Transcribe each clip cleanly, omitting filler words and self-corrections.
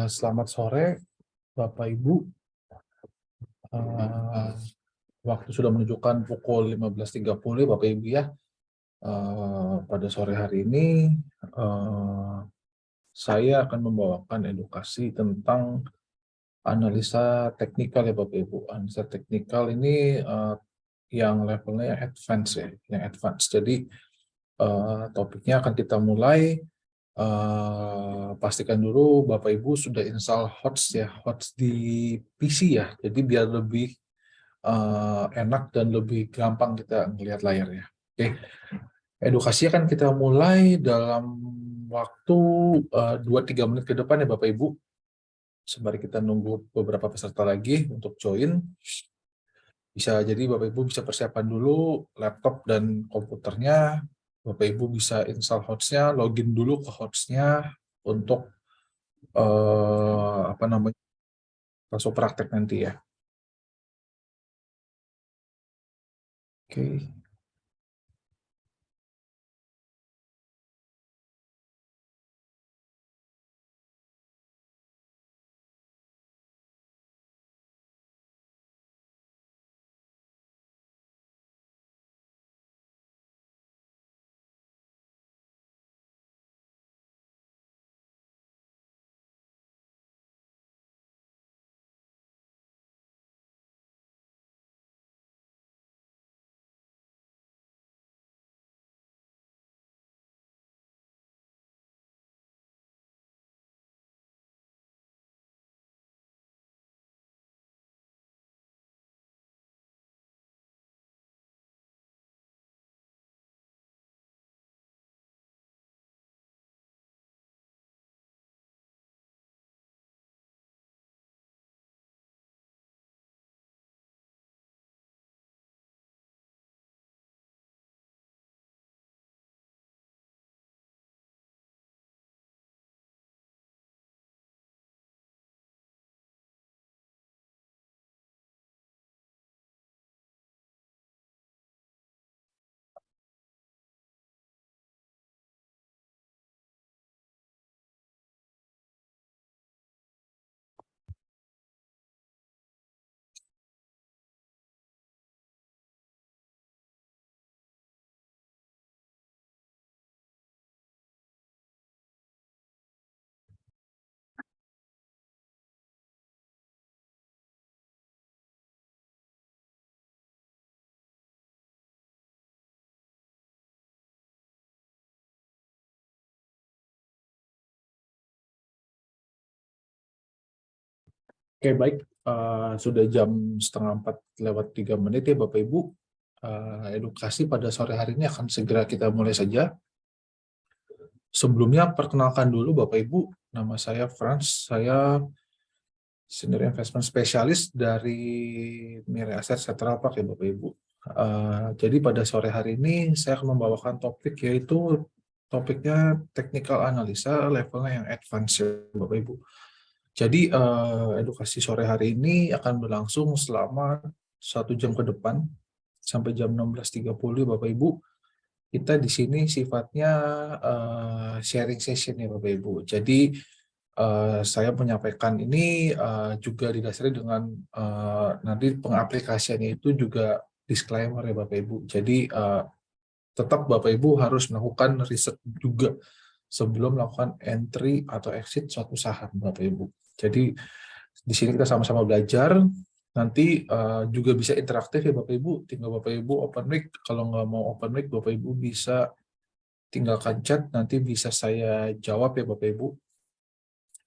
Selamat sore Bapak Ibu. Eh, Waktu sudah menunjukkan pukul 15.30 Bapak Ibu ya. Pada sore hari ini saya akan membawakan edukasi tentang analisa teknikal ya Bapak Ibu. Analisa teknikal ini yang levelnya advance ya, yang advance. Jadi topiknya akan kita mulai. Pastikan dulu Bapak Ibu sudah install HOTS ya, HOTS di PC ya. Jadi biar lebih enak dan lebih gampang kita melihat layarnya. Oke, edukasi akan kita mulai dalam waktu 2-3 menit ke depan ya Bapak Ibu. Sembari kita nunggu beberapa peserta lagi untuk join. Bisa jadi Bapak Ibu bisa persiapan dulu laptop dan komputernya. Bapak Ibu bisa install HOTS-nya, login dulu ke HOTS-nya untuk langsung praktek nanti ya. Oke. Oke, baik. Sudah jam 3:30 ya Bapak Ibu. Edukasi pada sore hari ini akan segera kita mulai saja. Sebelumnya perkenalkan dulu Bapak Ibu, nama saya Franz, saya Senior Investment Specialist dari Mirai Asset Central Park ya Bapak Ibu. Jadi pada sore hari ini saya akan membawakan topik, yaitu topiknya technical analisa levelnya yang advance ya Bapak Ibu. Jadi edukasi sore hari ini akan berlangsung selama 1 jam ke depan sampai jam 16.30 Bapak Ibu. Kita di sini sifatnya sharing session ya Bapak Ibu. Jadi saya menyampaikan ini juga didasari dengan nanti pengaplikasiannya itu juga disclaimer ya Bapak Ibu. Jadi tetap Bapak Ibu harus melakukan riset juga sebelum melakukan entry atau exit suatu saham Bapak Ibu. Jadi di sini kita sama-sama belajar. Nanti juga bisa interaktif ya Bapak Ibu. Tinggal Bapak Ibu open mic. Kalau nggak mau open mic, Bapak Ibu bisa tinggalkan chat. Nanti bisa saya jawab ya Bapak Ibu.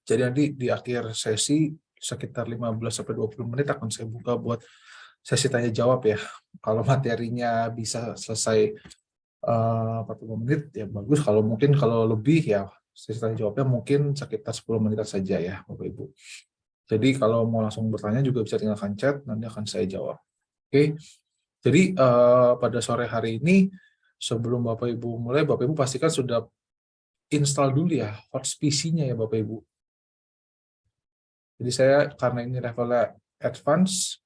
Jadi nanti di akhir sesi sekitar 15-20 menit akan saya buka buat sesi tanya jawab ya. Kalau materinya bisa selesai 40 menit ya bagus. Kalau lebih ya sesi tanya jawabnya mungkin sekitar 10 menit saja ya Bapak Ibu. Jadi kalau mau langsung bertanya juga bisa tinggalkan chat, nanti akan saya jawab. Oke. Jadi pada sore hari ini sebelum Bapak Ibu mulai, Bapak Ibu pastikan sudah install dulu ya HOTS PC-nya ya Bapak Ibu. Jadi saya karena ini levelnya advance,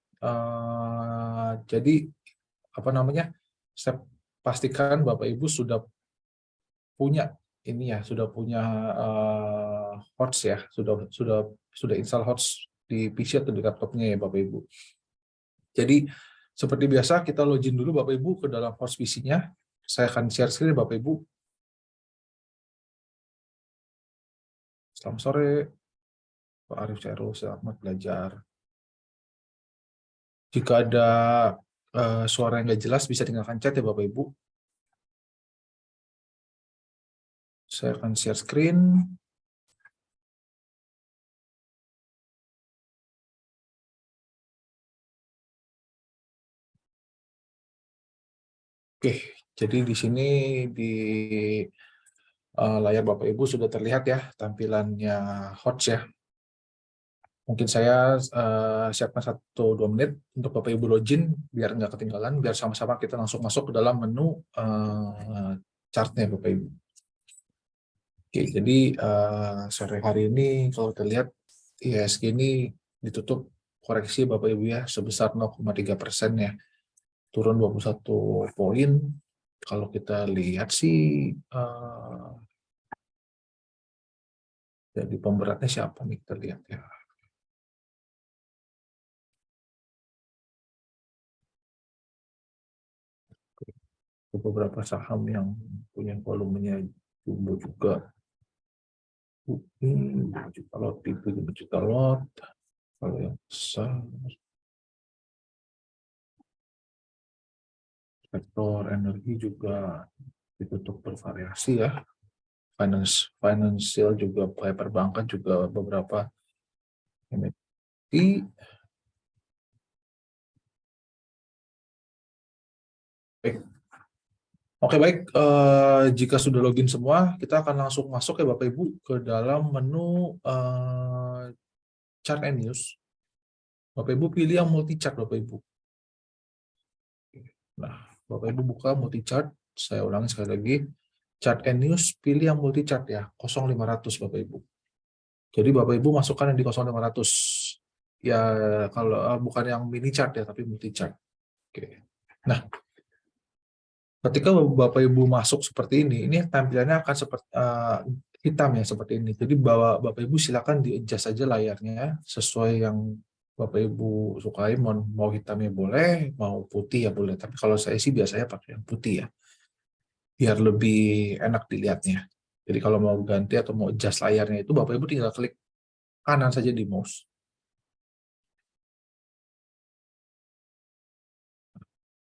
jadi saya pastikan Bapak Ibu sudah punya ini ya, sudah punya HOTS ya, sudah install HOTS di PC atau di laptopnya ya Bapak Ibu. Jadi seperti biasa kita login dulu Bapak Ibu ke dalam HOTS PC-nya. Saya akan share screen Bapak Ibu. Selamat sore, Pak Arif Cairo, selamat belajar. Jika ada suara yang nggak jelas, bisa tinggalkan chat ya Bapak Ibu. Saya akan share screen. Oke, jadi di sini di layar Bapak Ibu sudah terlihat ya tampilannya HOTS ya. Mungkin saya siapkan 1-2 menit untuk Bapak Ibu login biar nggak ketinggalan, biar sama-sama kita langsung masuk ke dalam menu chartnya Bapak Ibu. Oke, jadi sore hari ini kalau terlihat IHSG ini ditutup koreksi Bapak Ibu ya sebesar 0,3% ya, turun 21 poin. Kalau kita lihat sih jadi pemberatnya siapa nih, kita lihat ya. Beberapa saham yang punya volumenya jumbo juga. Juta lot, itu juta lot. Kalau yang besar, sektor energi juga ditutup bervariasi ya. Financial juga, perbankan juga beberapa emiten. Oke, baik. Jika sudah login semua, kita akan langsung masuk ya Bapak Ibu ke dalam menu chart and news. Bapak Ibu pilih yang multi chart Bapak Ibu. Nah, Bapak Ibu buka multi chart. Saya ulangi sekali lagi. Chart and news, pilih yang multi chart ya, 0500 Bapak Ibu. Jadi Bapak Ibu masukkan yang di 0500. Ya, kalau bukan yang mini chart ya, tapi multi chart. Oke. Nah, ketika Bapak Ibu masuk seperti ini tampilannya akan seperti hitam ya seperti ini. Jadi Bapak Ibu silakan di-adjust saja layarnya sesuai yang Bapak Ibu sukai. Mau hitamnya boleh, mau putih ya boleh. Tapi kalau saya sih biasanya pakai yang putih ya, biar lebih enak dilihatnya. Jadi kalau mau ganti atau mau adjust layarnya itu Bapak Ibu tinggal klik kanan saja di mouse.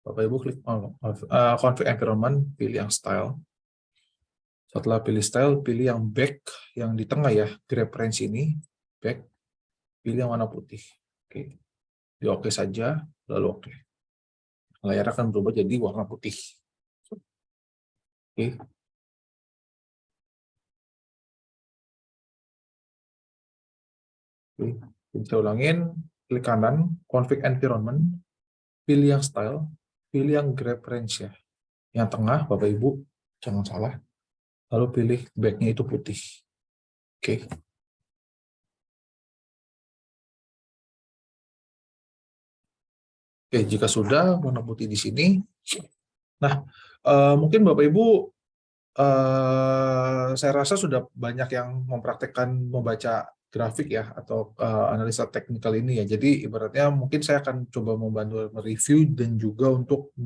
Bapak Ibu klik config environment, pilih yang style. Setelah pilih style, pilih yang back yang di tengah ya, grab range ini, back, pilih yang warna putih. Oke, di oke saja, lalu oke. Layar akan berubah jadi warna putih. Oke. Oke. Jadi saya ulangin, klik kanan, config environment, pilih yang style, pilih yang grab range ya. Yang tengah, Bapak Ibu, jangan salah. Lalu pilih backnya itu putih. Oke. Oke, jika sudah warna putih di sini, nah mungkin Bapak Ibu saya rasa sudah banyak yang mempraktekkan membaca grafik ya atau analisa teknikal ini ya. Jadi ibaratnya mungkin saya akan coba membantu mereview dan juga untuk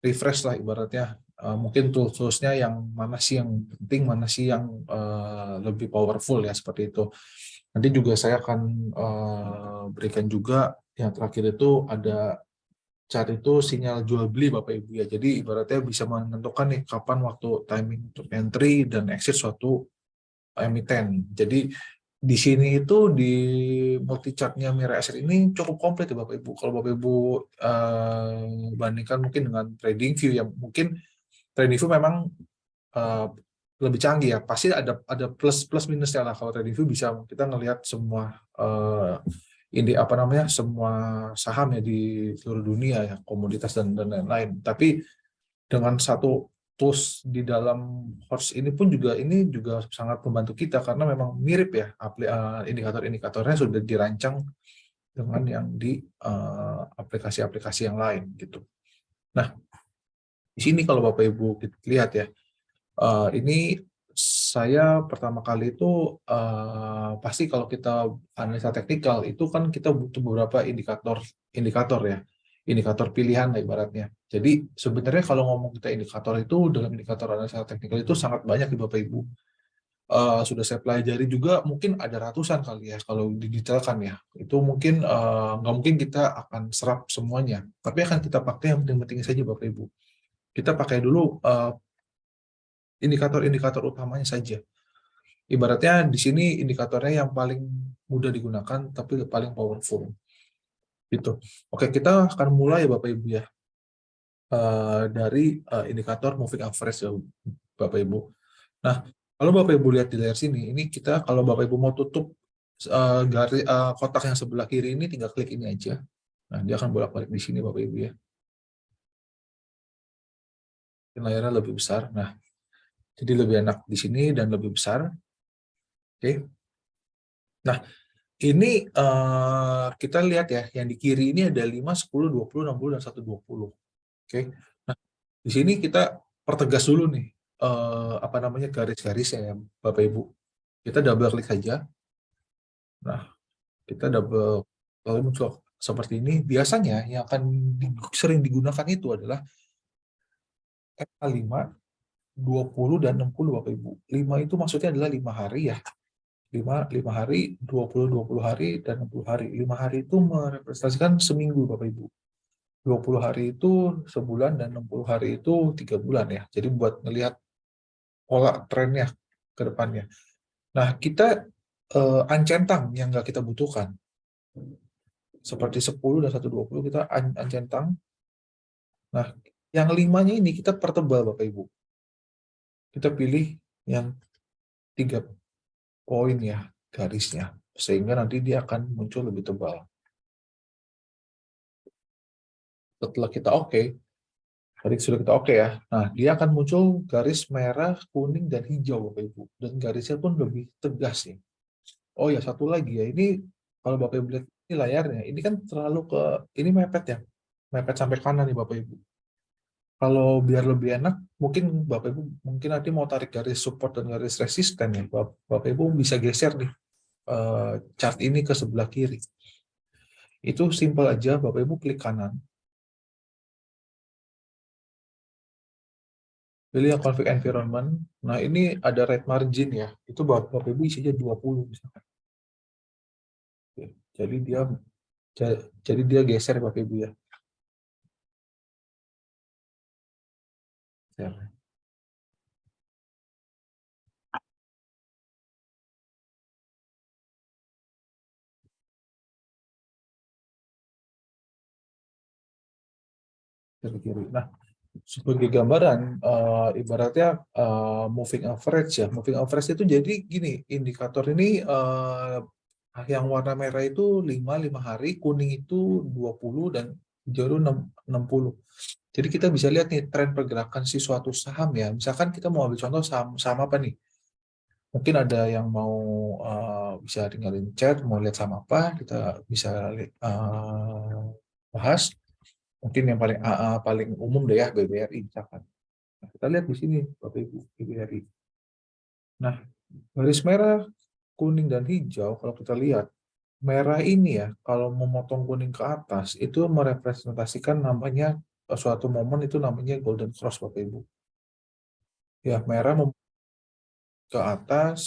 refresh lah ibaratnya. Mungkin tools-toolsnya yang mana sih yang penting, mana sih yang lebih powerful ya seperti itu. Nanti juga saya akan berikan juga yang terakhir itu ada chart itu sinyal jual beli Bapak Ibu ya. Jadi ibaratnya bisa menentukan nih kapan waktu timing untuk entry dan exit suatu emiten. Jadi di sini itu di multi chartnya Mira Asset ini cukup komplit ya Bapak Ibu. Kalau Bapak Ibu bandingkan mungkin dengan TradingView yang mungkin TradingView memang uh, lebih canggih ya. Pasti ada plus minusnya lah. Kalau TradingView bisa kita ngelihat semua ini apa namanya semua saham ya di seluruh dunia ya, komoditas dan lain-lain. Tapi dengan satu tools di dalam HOTS ini juga sangat membantu kita karena memang mirip ya indikator-indikatornya sudah dirancang dengan yang di aplikasi-aplikasi yang lain gitu. Nah, di sini kalau Bapak Ibu lihat ya, ini saya pertama kali itu pasti kalau kita analisa teknikal itu kan kita butuh beberapa indikator ya, indikator pilihan lah ibaratnya. Jadi sebenarnya kalau ngomong kita indikator itu dalam indikator analisa teknikal itu sangat banyak di Bapak Ibu. Sudah saya pelajari juga mungkin ada ratusan kali ya kalau didetailkan ya. Itu mungkin nggak mungkin kita akan serap semuanya, tapi akan kita pakai yang penting-penting saja Bapak Ibu. Kita pakai dulu indikator-indikator utamanya saja. Ibaratnya di sini indikatornya yang paling mudah digunakan tapi paling powerful. Gitu. Oke, kita akan mulai Bapak Ibu ya dari indikator moving average ya Bapak Ibu. Nah, kalau Bapak Ibu lihat di layar sini, ini kita kalau Bapak Ibu mau tutup garis kotak yang sebelah kiri ini tinggal klik ini aja. Nah, dia akan bolak-balik di sini Bapak Ibu ya. Layarnya lebih besar. Nah, jadi lebih enak di sini dan lebih besar. Oke. Nah, ini kita lihat ya, yang di kiri ini ada 5, 10, 20, 60, dan 120. Oke. Nah, di sini kita pertegas dulu nih, apa namanya garis-garisnya ya, Bapak Ibu. Kita double klik saja. Nah, kita double, lalu muncul seperti ini. Biasanya yang akan sering digunakan itu adalah MA 5, 20, dan 60, Bapak Ibu. 5 itu maksudnya adalah 5 hari ya. 5 hari, 20 hari, dan 60 hari. 5 hari itu merepresentasikan seminggu, Bapak Ibu. 20 hari itu sebulan, dan 60 hari itu 3 bulan ya. Jadi buat ngelihat pola trennya ke depannya. Nah, kita uncentang yang nggak kita butuhkan. Seperti 10 dan 120 kita uncentang. Nah, yang 5-nya ini kita pertebal, Bapak Ibu. Kita pilih yang 3 poin ya, garisnya. Sehingga nanti dia akan muncul lebih tebal. Setelah kita oke, tadi sudah kita oke ya. Nah, dia akan muncul garis merah, kuning, dan hijau, Bapak Ibu. Dan garisnya pun lebih tegas nih. Oh ya, satu lagi ya. Ini kalau Bapak Ibu lihat ini layarnya, ini kan terlalu ini mepet ya. Mepet sampai kanan nih Bapak Ibu. Kalau biar lebih enak, mungkin Bapak Ibu mungkin nanti mau tarik garis support dan garis resisten ya. Bapak Ibu bisa geser nih chart ini ke sebelah kiri. Itu simple aja, Bapak Ibu klik kanan. Pilih yang config environment. Nah, ini ada red margin ya. Itu Bapak Ibu isinya 20 misalkan. Jadi dia jadi dia geser Bapak Ibu ya. Ya. Dari kiri. Nah, sebagai gambaran, ibaratnya moving average ya. Moving average itu jadi gini, indikator ini yang warna merah itu 5 hari, kuning itu 20, dan hijau itu 60. Jadi kita bisa lihat nih tren pergerakan si suatu saham ya. Misalkan kita mau ambil contoh saham apa nih? Mungkin ada yang mau bisa tinggalin chat, mau lihat saham apa, kita bisa bahas. Mungkin yang paling paling umum deh ya, BBRI misalkan. Nah, kita lihat di sini Bapak Ibu, BBRI. Nah, garis merah, kuning, dan hijau kalau kita lihat, merah ini ya, kalau memotong kuning ke atas itu merepresentasikan namanya suatu momen, itu namanya golden cross Bapak Ibu. Ya, merah ke atas,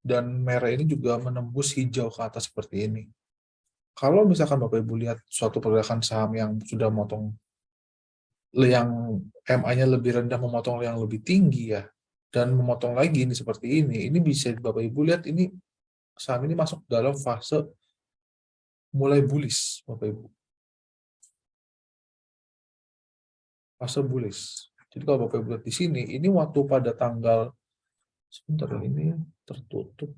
dan merah ini juga menembus hijau ke atas seperti ini. Kalau misalkan Bapak Ibu lihat suatu pergerakan saham yang sudah motong, yang MA-nya lebih rendah memotong yang lebih tinggi ya, dan memotong lagi ini seperti ini bisa Bapak Ibu lihat ini saham ini masuk dalam fase mulai bullish Bapak Ibu, fase bullish. Jadi kalau Bapak Ibu lihat di sini, ini waktu pada tanggal, sebentar ini tertutup.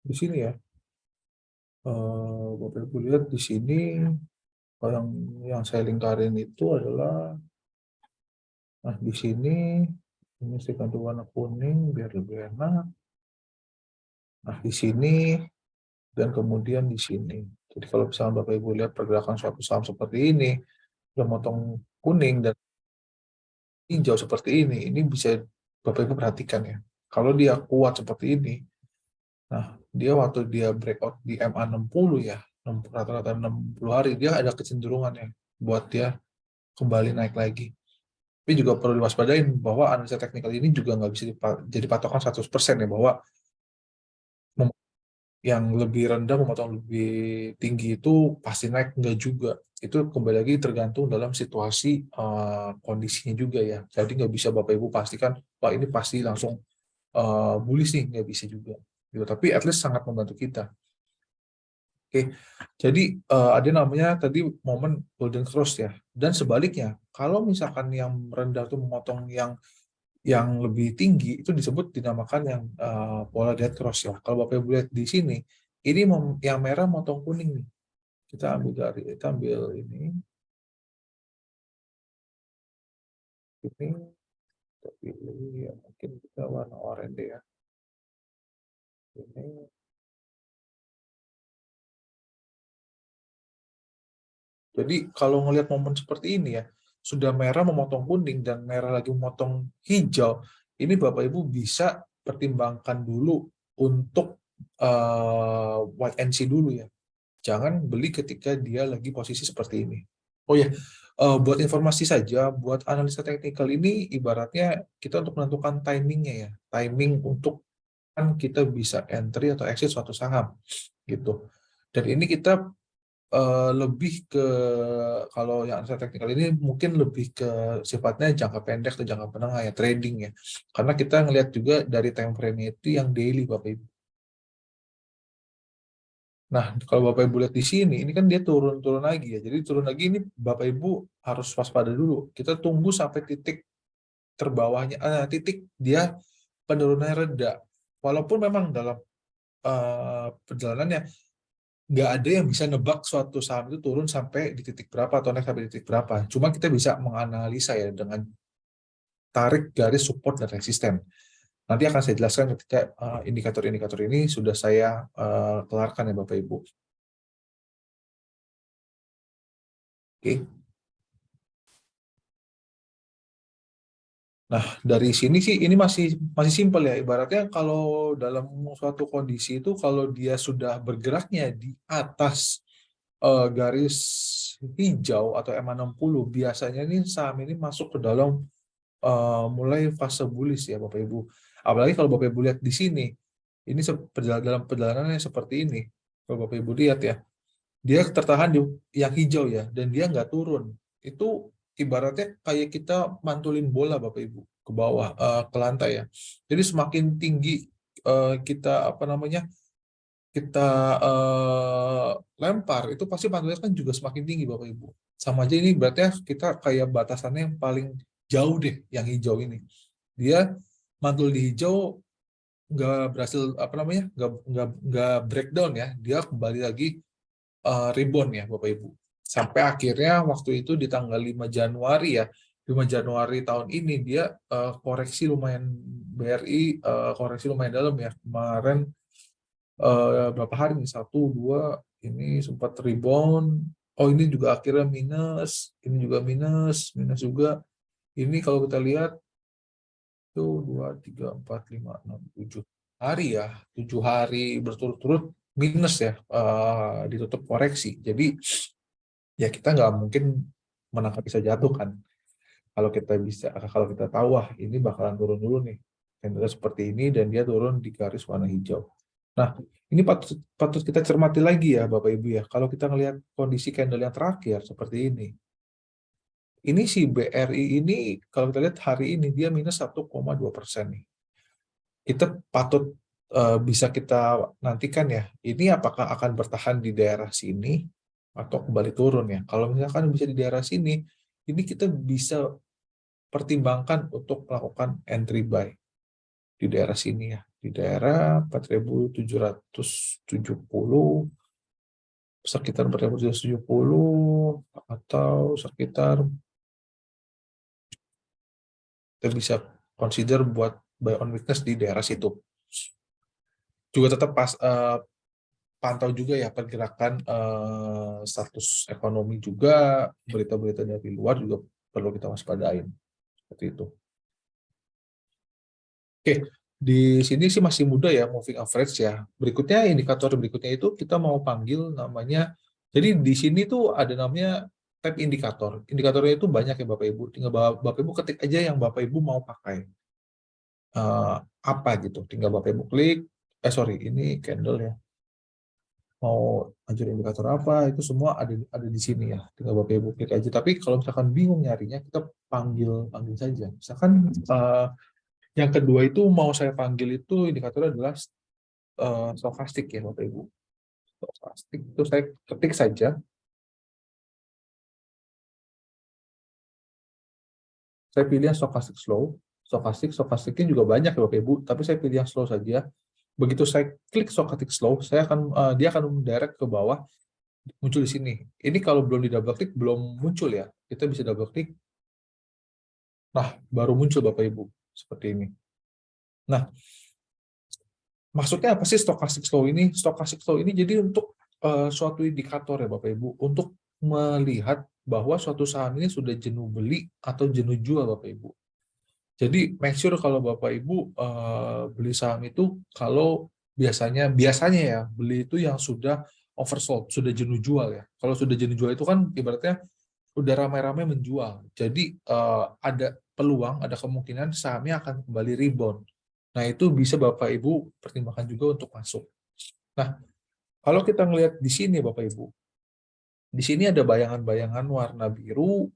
Di sini ya, Bapak Ibu lihat di sini, yang saya lingkarin itu adalah, nah di sini Ini saya ganti warna kuning biar lebih enak. Nah, di sini dan kemudian di sini. Jadi kalau misalnya Bapak Ibu lihat pergerakan suatu saham seperti ini, udah motong kuning dan hijau seperti ini bisa Bapak Ibu perhatikan ya. Kalau dia kuat seperti ini, nah dia waktu dia breakout di MA60 ya, rata-rata 60 hari, dia ada kecenderungan ya buat dia kembali naik lagi. Tapi juga perlu diwaspadain bahwa analisa teknikal ini juga nggak bisa jadi patokan 100% ya, bahwa yang lebih rendah memotong lebih tinggi itu pasti naik, enggak juga. Itu kembali lagi tergantung dalam situasi kondisinya juga ya. Jadi nggak bisa Bapak Ibu pastikan, wah ini pasti langsung bullish nih, nggak bisa juga. Gitu. Tapi at least sangat membantu kita. Oke, jadi ada namanya tadi momen golden cross ya. Dan sebaliknya, kalau misalkan yang rendah itu memotong yang lebih tinggi, itu disebut dinamakan yang pola dead cross ya. Kalau Bapak Ibu lihat di sini, ini yang merah motong kuning nih. Kita ambil ini kita pilih ya, mungkin kita warna oranye ya. Ini. Jadi kalau ngelihat momen seperti ini ya, sudah merah memotong kuning dan merah lagi memotong hijau, ini Bapak Ibu bisa pertimbangkan dulu untuk wait and see dulu ya. Jangan beli ketika dia lagi posisi seperti ini. Oh ya, buat informasi saja, buat analisa teknikal ini ibaratnya kita untuk menentukan timingnya ya, timing untuk kan kita bisa entry atau exit suatu saham gitu. Dan ini kita lebih ke, kalau yang analisa teknikal ini mungkin lebih ke sifatnya jangka pendek atau jangka menengah ya, trading ya. Karena kita ngelihat juga dari time frame itu yang daily Bapak Ibu. Nah, kalau Bapak Ibu lihat di sini, ini kan dia turun-turun lagi ya. Jadi turun lagi ini Bapak Ibu harus waspada dulu. Kita tunggu sampai titik terbawahnya, titik dia penurunannya reda. Walaupun memang dalam perjalanannya nggak ada yang bisa nebak suatu saham itu turun sampai di titik berapa atau naik sampai di titik berapa. Cuma kita bisa menganalisa ya dengan tarik garis support dan resisten. Nanti akan saya jelaskan ketika indikator-indikator ini sudah saya kelarkan ya Bapak Ibu. Oke. Nah, dari sini sih ini masih masih simpel ya. Ibaratnya kalau dalam suatu kondisi itu kalau dia sudah bergeraknya di atas garis hijau atau M60, biasanya ini saham ini masuk ke dalam mulai fase bullish ya Bapak Ibu. Apalagi kalau Bapak Ibu lihat di sini, ini dalam perjalanannya seperti ini. Kalau Bapak Ibu lihat ya, dia tertahan di yang hijau ya, dan dia nggak turun. Itu ibaratnya kayak kita mantulin bola Bapak Ibu ke bawah, ke lantai ya. Jadi semakin tinggi kita apa namanya kita lempar, itu pasti pantulnya kan juga semakin tinggi Bapak Ibu. Sama aja ini berarti kita kayak batasannya yang paling jauh deh, yang hijau ini. Dia mantul di hijau, nggak berhasil apa namanya nggak breakdown ya, dia kembali lagi rebound ya Bapak Ibu. Sampai akhirnya waktu itu di tanggal 5 Januari ya, 5 Januari tahun ini dia koreksi lumayan, BRI koreksi lumayan dalam ya. Kemarin berapa hari nih, satu dua, ini sempat rebound. Oh ini juga akhirnya minus, ini juga minus, minus juga. Ini kalau kita lihat itu 2, 3, 4, 5, 6, 7 hari ya, 7 hari berturut-turut minus ya, ditutup koreksi. Jadi ya kita nggak mungkin menangkap bisa jatuh kan. Kalau kita tahu wah ini bakalan turun dulu nih, candle seperti ini dan dia turun di garis warna hijau. Nah, ini patut kita cermati lagi ya Bapak Ibu ya. Kalau kita ngelihat kondisi candle yang terakhir seperti ini si BRI ini kalau kita lihat hari ini dia minus 1,2% nih. Kita patut bisa kita nantikan ya, ini apakah akan bertahan di daerah sini atau kembali turun ya. Kalau misalkan bisa di daerah sini, ini kita bisa pertimbangkan untuk melakukan entry buy di daerah sini ya, di daerah 4.770, sekitar 4.770 atau sekitar kita bisa consider buat buy on weakness di daerah situ. Juga tetap pantau juga ya pergerakan status ekonomi juga, berita-berita dari luar juga perlu kita waspadain. Seperti itu. Oke, di sini sih masih muda ya moving average ya. Berikutnya indikator berikutnya itu kita mau panggil namanya. Jadi di sini tuh ada namanya tab indikator. Indikatornya itu banyak ya Bapak Ibu. Tinggal Bapak Ibu ketik aja yang Bapak Ibu mau pakai. Apa gitu. Tinggal Bapak Ibu klik. Sorry, ini candle ya. Mau anjur indikator apa itu semua ada di sini ya. Tinggal Bapak Ibu klik aja. Tapi kalau misalkan bingung nyarinya, kita panggil saja. Misalkan yang kedua itu mau saya panggil itu indikatornya adalah stokastik ya Bapak Ibu. Stokastik itu saya ketik saja. Saya pilih yang stokastik slow. Stokastiknya juga banyak ya Bapak Ibu, tapi saya pilih yang slow saja. Begitu saya klik stokastik slow, dia akan mendirect ke bawah, muncul di sini. Ini kalau belum di double klik belum muncul ya. Kita bisa double klik. Nah, baru muncul Bapak Ibu seperti ini. Nah, maksudnya apa sih stokastik slow ini? Stokastik slow ini jadi untuk suatu indikator ya Bapak Ibu untuk melihat bahwa suatu saham ini sudah jenuh beli atau jenuh jual Bapak Ibu. Jadi make sure kalau Bapak Ibu beli saham itu kalau biasanya ya beli itu yang sudah oversold, sudah jenuh jual ya. Kalau sudah jenuh jual itu kan ibaratnya udah ramai-ramai menjual. Jadi ada peluang, ada kemungkinan sahamnya akan kembali rebound. Nah, itu bisa Bapak Ibu pertimbangkan juga untuk masuk. Nah, kalau kita ngelihat di sini Bapak Ibu, di sini ada bayangan-bayangan warna biru,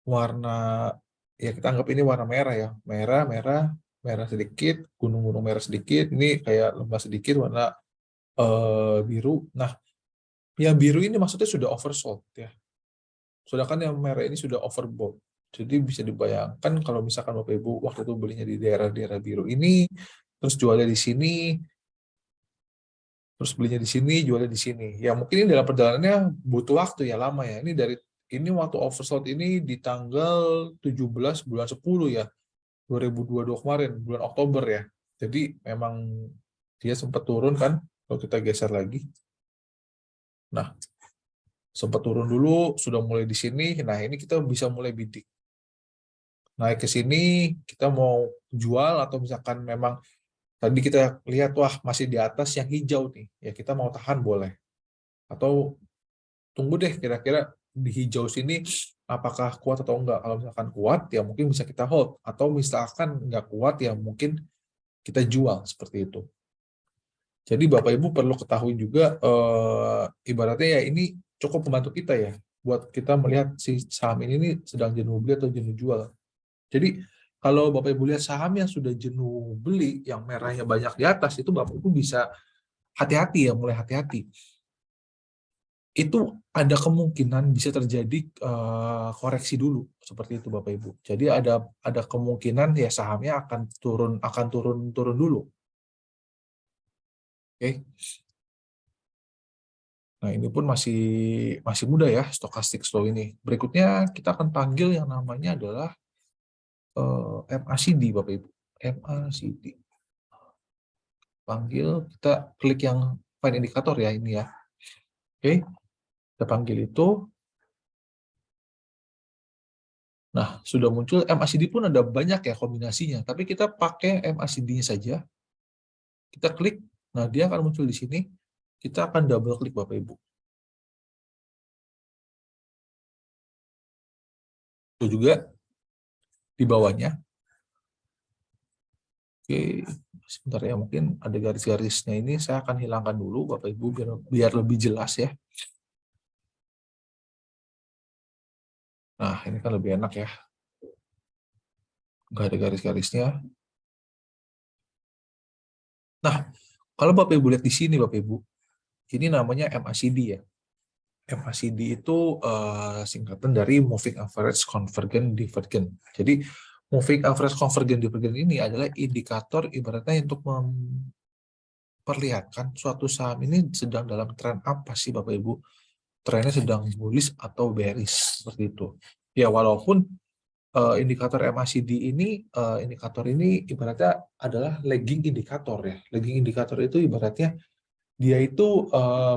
warna ya kita anggap ini warna merah ya, merah sedikit, gunung-gunung merah sedikit, ini kayak lembah sedikit warna biru. Nah, yang biru ini maksudnya sudah oversold ya. Sedangkan yang merah ini sudah overbought. Jadi bisa dibayangkan kalau misalkan Bapak Ibu waktu itu belinya di daerah-daerah biru ini, terus jualnya di sini, terus belinya di sini, jualnya di sini. Ya mungkin ini dalam perjalanannya butuh waktu ya lama ya. Ini waktu oversold ini di tanggal 17 bulan 10 ya, 2022 kemarin, bulan Oktober ya. Jadi memang dia sempat turun kan, kalau kita geser lagi. Nah, sempat turun dulu, sudah mulai di sini. Nah, ini kita bisa mulai bidik. Naik ke sini, kita mau jual atau misalkan memang tadi kita lihat, wah masih di atas yang hijau nih, ya kita mau tahan boleh. Atau tunggu deh kira-kira di hijau sini apakah kuat atau enggak. Kalau misalkan kuat, ya mungkin bisa kita hold. Atau misalkan enggak kuat, ya mungkin kita jual, seperti itu. Jadi Bapak Ibu perlu ketahui juga, ibaratnya ya ini cukup membantu kita ya, buat kita melihat si saham ini sedang jenuh beli atau jenuh jual. Jadi kalau Bapak Ibu lihat saham yang sudah jenuh beli, yang merahnya banyak di atas, itu Bapak Ibu bisa hati-hati ya, mulai hati-hati. Itu ada kemungkinan bisa terjadi koreksi dulu, seperti itu Bapak Ibu. Jadi ada kemungkinan ya sahamnya akan turun dulu. Oke. Nah, ini pun masih muda ya stokastik slow ini. Berikutnya kita akan panggil yang namanya adalah MACD Bapak Ibu. MACD. Panggil, kita klik yang find indikator ya ini ya. Oke. Kita panggil itu. Nah, sudah muncul MACD pun ada banyak ya kombinasinya, tapi kita pakai MACD-nya saja. Kita klik, nah dia akan muncul di sini. Kita akan double klik Bapak Ibu. Itu juga di bawahnya. Oke, sebentar ya, mungkin ada garis-garisnya ini saya akan hilangkan dulu Bapak Ibu biar lebih jelas ya. Nah, ini kan lebih enak ya. Nggak ada garis-garisnya. Nah, kalau Bapak Ibu lihat di sini Bapak Ibu, ini namanya MACD ya. MACD itu singkatan dari Moving Average Convergent Divergent. Jadi Moving Average Convergent Divergent ini adalah indikator ibaratnya untuk memperlihatkan suatu saham ini sedang dalam tren apa sih Bapak Ibu. Trennya sedang bullish atau bearish seperti itu. Ya walaupun indikator MACD ini ibaratnya adalah lagging indikator ya. Lagging indikator itu ibaratnya dia itu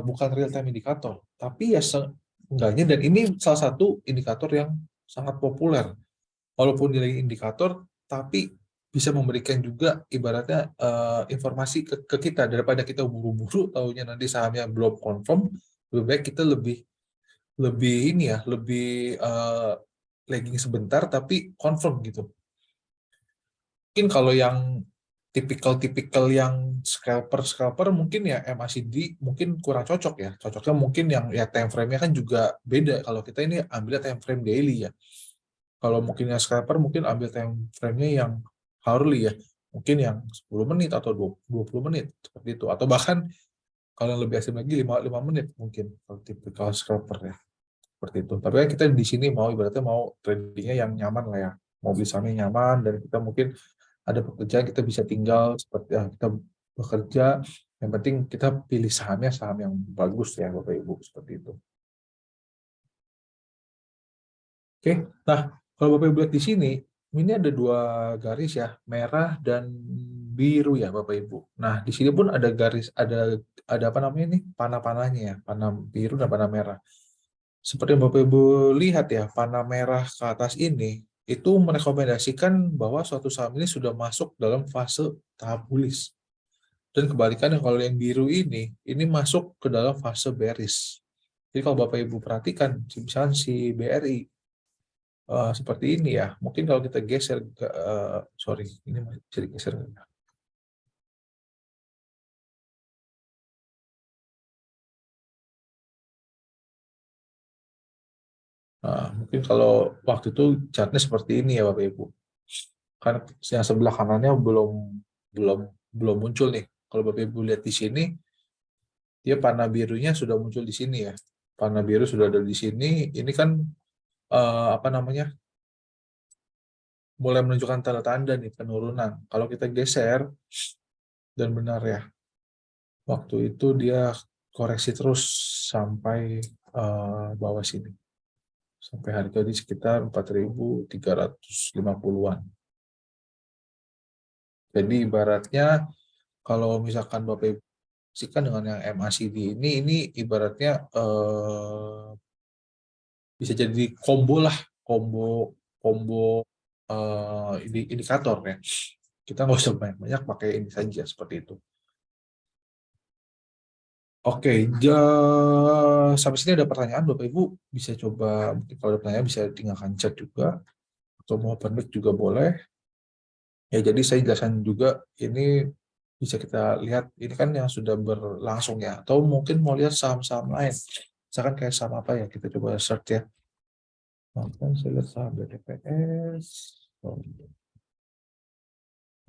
bukan real time indikator, tapi ya seenggaknya, dan ini salah satu indikator yang sangat populer. Walaupun dia indikator, tapi bisa memberikan juga ibaratnya informasi ke kita, daripada kita buru-buru tahunya nanti sahamnya belum confirm, lebih baik kita lebih lebih ini ya, lebih lagging sebentar tapi confirm gitu. Mungkin kalau yang tipikal-tipikal yang scalper mungkin ya MACD mungkin kurang cocok ya. Cocoknya mungkin yang ya time frame-nya kan juga beda. Kalau kita ini ambil time frame daily ya. Kalau mungkin yang scalper mungkin ambil time frame-nya yang hourly ya. Mungkin yang 10 menit atau 20 menit seperti itu. Atau bahkan kalau yang lebih asing lagi 5 menit mungkin kalau tipikal scalper ya. Seperti itu. Tapi kan kita di sini mau ibaratnya mau tradingnya yang nyaman lah ya. Mau beli sahamnya nyaman, dan kita mungkin ada pekerjaan kita bisa tinggal seperti ya, kita bekerja, yang penting kita pilih sahamnya saham yang bagus ya Bapak Ibu, seperti itu. Oke, nah kalau Bapak Ibu lihat di sini, ini ada dua garis ya, merah dan biru ya Bapak Ibu. Nah di sini pun ada garis, ada apa namanya nih, panah-panahnya ya, panah biru dan panah merah. Seperti yang Bapak Ibu lihat ya, panah merah ke atas ini itu merekomendasikan bahwa suatu saham ini sudah masuk dalam fase tahap bullish. Dan kebalikannya kalau yang biru ini masuk ke dalam fase bearish. Jadi kalau Bapak Ibu perhatikan, misalnya si BRI seperti ini ya, mungkin kalau kita geser, sorry, ini masih bisa digeser. Nah, mungkin kalau waktu itu chartnya seperti ini ya Bapak Ibu. Kan yang sebelah kanannya belum belum belum muncul nih. Kalau Bapak Ibu lihat di sini, dia panah birunya sudah muncul di sini ya. Panah biru sudah ada di sini. Ini kan apa namanya? Mulai menunjukkan tanda-tanda nih penurunan. Kalau kita geser, dan benar ya, waktu itu dia koreksi terus sampai bawah sini. Sampai harga di sekitar 4.350-an. Jadi ibaratnya kalau misalkan Bapak Ibu saksikan dengan yang MACD ini ibaratnya bisa jadi combo lah, combo combo indikator ya. Kita nggak usah banyak-banyak, pakai ini saja seperti itu. Oke, sampai sini ada pertanyaan Bapak Ibu, bisa coba, mungkin kalau ada pertanyaan bisa tinggalkan chat juga, atau mau open mic juga boleh. Ya jadi saya jelaskan juga, ini bisa kita lihat, ini kan yang sudah berlangsung ya, atau mungkin mau lihat saham-saham lain. Misalkan kayak saham apa ya, kita coba search ya. Nah, saya lihat saham BTPS.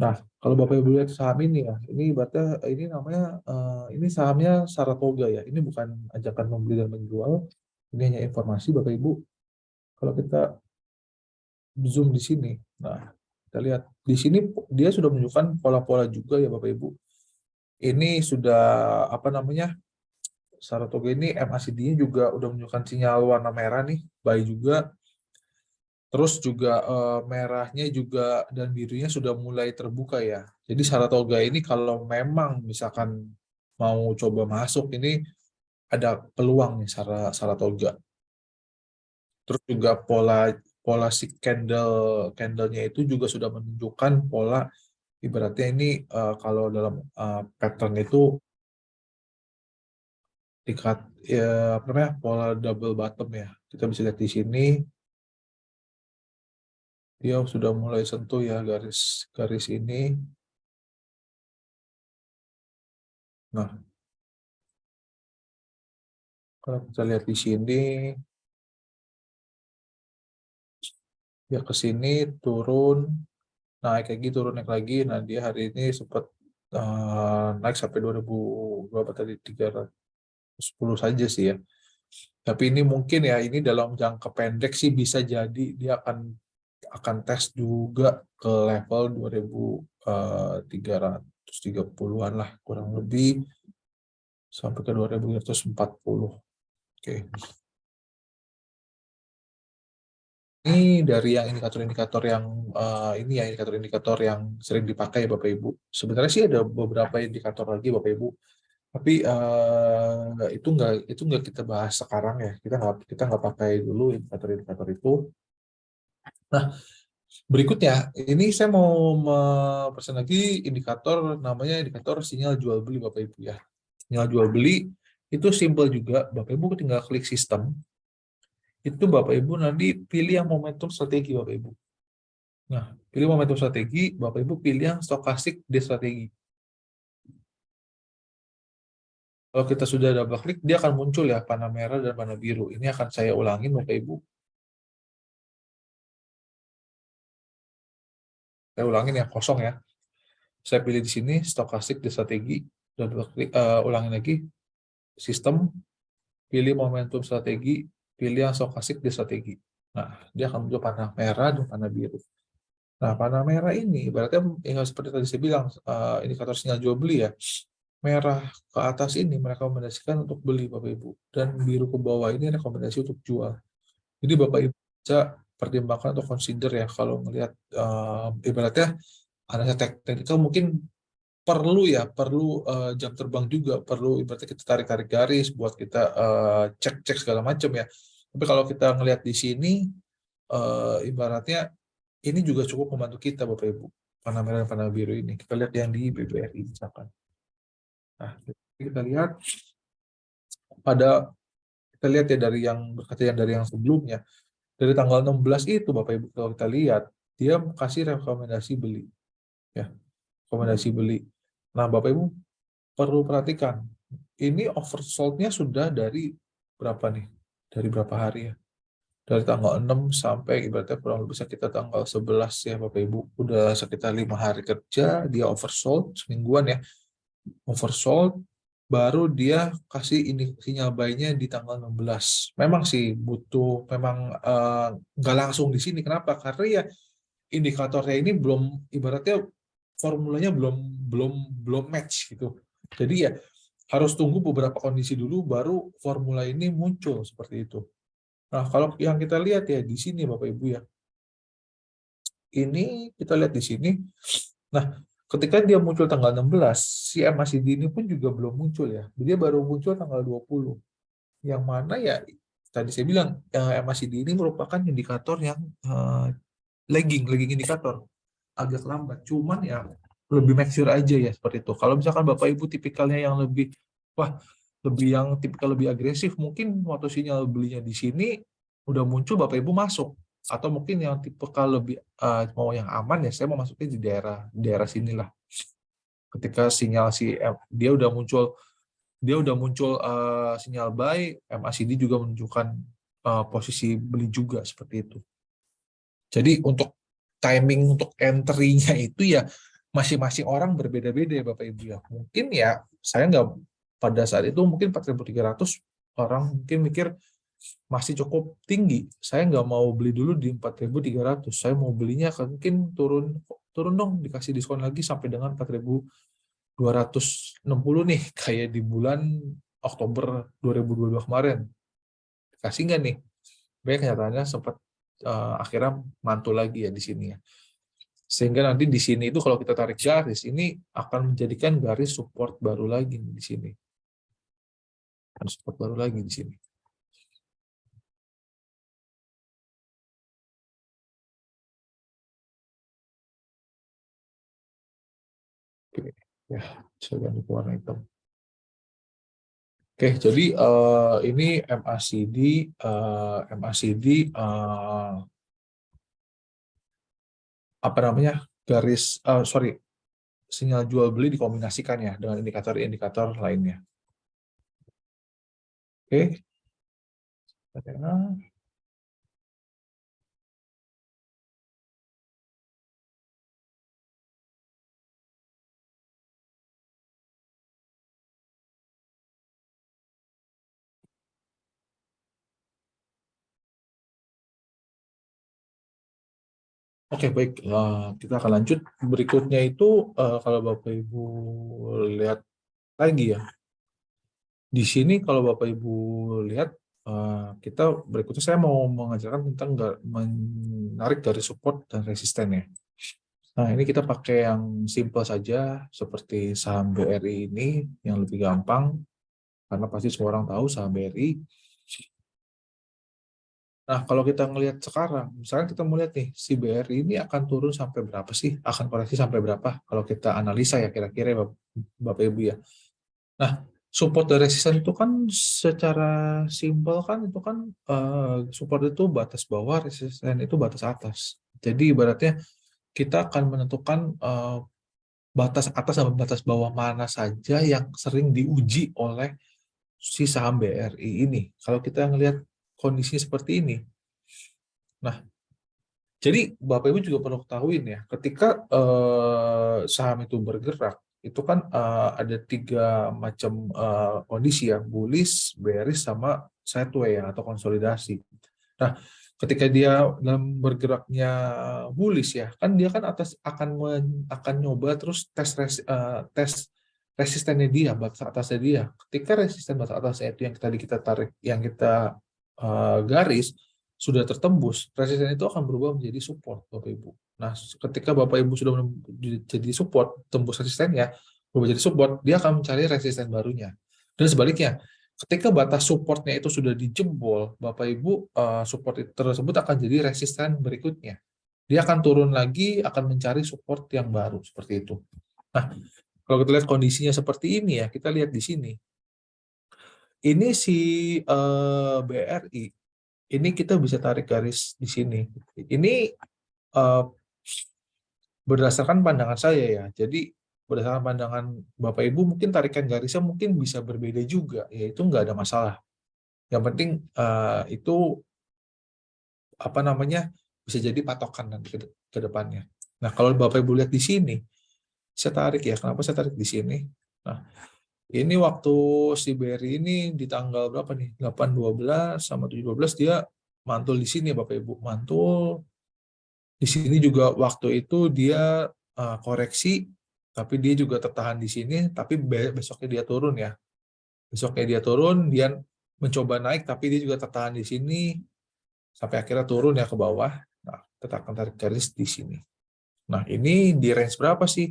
Nah, kalau Bapak Ibu lihat saham ini ya, ini ibaratnya ini namanya ini sahamnya Saratoga ya. Ini bukan ajakan membeli dan menjual. Ini hanya informasi Bapak Ibu. Kalau kita zoom di sini, nah kita lihat di sini dia sudah menunjukkan pola-pola juga ya Bapak Ibu. Ini sudah apa namanya? Saratoga ini MACD-nya juga udah menunjukkan sinyal warna merah nih, buy juga. Terus juga merahnya juga dan birunya sudah mulai terbuka ya. Jadi Saratoga ini kalau memang misalkan mau coba masuk, ini ada peluang nih Saratoga. Terus juga pola pola si candlenya itu juga sudah menunjukkan pola, ibaratnya ini kalau dalam pattern itu tingkat ya, apa namanya, pola double bottom ya. Kita bisa lihat di sini dia sudah mulai sentuh ya garis ini. Nah, kalau kita lihat di sini, dia ke sini turun, naik lagi, turun naik lagi. Nah, dia hari ini sempat naik sampai 2000 berapa tadi, 310 saja sih ya. Tapi ini mungkin ya, ini dalam jangka pendek sih bisa jadi dia akan tes juga ke level 2330-an lah kurang lebih, sampai ke 2340. Oke. Ini dari yang indikator-indikator yang ini ya, indikator-indikator yang sering dipakai Bapak Ibu. Sebenarnya sih ada beberapa indikator lagi Bapak Ibu, tapi itu nggak kita bahas sekarang ya. Kita nggak pakai dulu indikator-indikator itu. Nah, berikutnya ini saya mau mempersen lagi indikator, namanya indikator sinyal jual beli Bapak Ibu ya. Sinyal jual beli itu simple juga, Bapak Ibu tinggal klik sistem, itu Bapak Ibu nanti pilih yang momentum strategi Bapak Ibu. Nah, pilih momentum strategi, Bapak Ibu pilih yang stokastik di strategi. Kalau kita sudah double klik, dia akan muncul ya panah merah dan panah biru. Ini akan saya ulangin Bapak Ibu. Saya ulangin yang kosong ya. Saya pilih di sini stokastik di strategi, double klik, ulangin lagi sistem, pilih momentum strategi, pilih yang stokastik di strategi. Nah, dia akan muncul panah merah dan panah biru. Nah, panah merah ini berarti yang seperti tadi saya bilang, indikator sinyal jual beli ya. Merah ke atas ini merekomendasikan untuk beli Bapak Ibu, dan biru ke bawah ini rekomendasi untuk jual. Jadi Bapak Ibu bisa pertimbangkan atau consider ya, kalau melihat ibaratnya analisa teknikal mungkin perlu jam terbang juga, perlu ibaratnya kita tarik-tarik garis buat kita cek-cek segala macam ya. Tapi kalau kita ngelihat di sini, ibaratnya ini juga cukup membantu kita Bapak Ibu. Panah merah dan panah biru ini. Kita lihat yang di BBRI misalkan. Nah, kita lihat pada kita lihat ya dari yang berkaca dari yang sebelumnya. Dari tanggal 16 itu Bapak Ibu kalau kita lihat, dia kasih rekomendasi beli ya, rekomendasi beli. Nah, Bapak Ibu perlu perhatikan. Ini oversold-nya sudah dari berapa nih? Dari berapa hari ya? Dari tanggal 6 sampai ibaratnya kurang lebih sekitar tanggal 11 ya Bapak Ibu. Udah sekitar 5 hari kerja, dia oversold, semingguan ya. Oversold, baru dia kasih ini sinyal buy-nya di tanggal 16. Memang sih butuh, memang nggak langsung di sini. Kenapa? Karena ya indikatornya ini belum, ibaratnya formulanya belum belum belum match gitu. Jadi ya harus tunggu beberapa kondisi dulu baru formula ini muncul seperti itu. Nah, kalau yang kita lihat ya di sini Bapak Ibu ya. Ini kita lihat di sini. Nah, ketika dia muncul tanggal 16, si MACD ini pun juga belum muncul ya. Dia baru muncul tanggal 20. Yang mana ya tadi saya bilang MACD ini merupakan indikator yang lagging indikator, agak lambat. Cuman ya lebih make sure aja ya seperti itu. Kalau misalkan Bapak Ibu tipikalnya yang lebih wah, lebih yang tipikal lebih agresif, mungkin waktu sinyal belinya di sini udah muncul Bapak Ibu masuk, atau mungkin yang tipikal lebih mau yang aman ya saya mau masuknya di daerah sinilah. Ketika sinyal dia udah muncul sinyal buy, MACD juga menunjukkan posisi beli juga seperti itu. Jadi untuk timing untuk entry-nya itu ya masing-masing orang berbeda-beda ya Bapak Ibu ya. Mungkin ya saya nggak, pada saat itu mungkin 4.300 orang mungkin mikir masih cukup tinggi. Saya nggak mau beli dulu di 4.300. Saya mau belinya mungkin turun turun dong, dikasih diskon lagi sampai dengan 4.260 nih kayak di bulan Oktober 2022 kemarin. Kasih nggak nih? Baik, kenyataannya sempat akhirnya mantul lagi ya di sini ya. Sehingga nanti di sini itu kalau kita tarik garis ini akan menjadikan garis support baru lagi di sini. Support baru lagi di sini. Oke, ya, saya ganti warna hitam. Oke, jadi ini MACD, MACD apa namanya, garis, sorry, sinyal jual beli dikombinasikan ya dengan indikator-indikator lainnya. Oke. Oke, baik. Kita akan lanjut. Berikutnya itu, kalau Bapak Ibu lihat lagi ya, di sini kalau Bapak Ibu lihat, kita berikutnya saya mau mengajarkan tentang menarik garis support dan resistennya. Nah, ini kita pakai yang simple saja, seperti saham BRI ini, yang lebih gampang, karena pasti semua orang tahu saham BRI. Nah, kalau kita ngelihat sekarang, misalnya kita melihat nih, si BRI ini akan turun sampai berapa sih? Akan koreksi sampai berapa? Kalau kita analisa ya, kira-kira ya, Bapak Ibu ya. Nah, support dan resisten itu kan secara simpel kan, itu kan support itu batas bawah, resisten itu batas atas. Jadi ibaratnya kita akan menentukan batas atas dan batas bawah mana saja yang sering diuji oleh si saham BRI ini. Kalau kita ngelihat kondisi seperti ini, nah, jadi Bapak Ibu juga perlu ketahuin ya, ketika saham itu bergerak, itu kan ada 3 macam kondisi ya, bullish, bearish, sama sideway ya, atau konsolidasi. Nah, ketika dia dalam bergeraknya bullish ya, kan dia kan akan nyoba terus tes resistennya dia, batas atasnya dia. Ketika resisten batas atasnya itu yang tadi kita tarik, yang kita garis sudah tertembus, resisten itu akan berubah menjadi support, Bapak Ibu. Nah, ketika Bapak Ibu sudah jadi support, tembus resistennya, berubah jadi support, dia akan mencari resisten barunya. Dan sebaliknya, ketika batas supportnya itu sudah dijebol, Bapak Ibu, support tersebut akan jadi resisten berikutnya. Dia akan turun lagi, akan mencari support yang baru, seperti itu. Nah, kalau kita lihat kondisinya seperti ini ya, kita lihat di sini. Ini si BRI, ini kita bisa tarik garis di sini. Ini berdasarkan pandangan saya ya. Jadi berdasarkan pandangan Bapak Ibu mungkin tarikan garisnya mungkin bisa berbeda juga. Ya itu nggak ada masalah. Yang penting itu apa namanya bisa jadi patokan nanti ke depannya. Nah kalau Bapak Ibu lihat di sini, saya tarik ya. Kenapa saya tarik di sini? Nah ini waktu si BRI ini di tanggal berapa nih? 8/12 sama 7/12 dia mantul di sini Bapak Ibu. Mantul. Di sini juga waktu itu dia koreksi, tapi dia juga tertahan di sini, tapi besoknya dia turun ya. Besoknya dia turun, dia mencoba naik, tapi dia juga tertahan di sini, sampai akhirnya turun ya ke bawah. Nah, kita akan tarik garis di sini. Nah, ini di range berapa sih?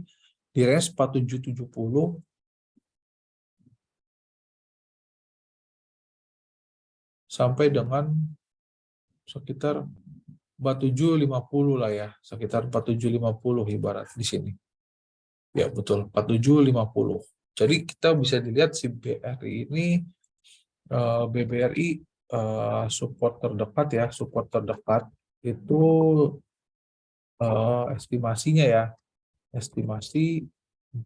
Di range 4770 sampai dengan sekitar 4750 lah ya, sekitar 4750 ibarat di sini. Ya, betul, 4750. Jadi kita bisa dilihat si BRI ini, BBRI support terdekat ya, support terdekat itu estimasinya ya, estimasi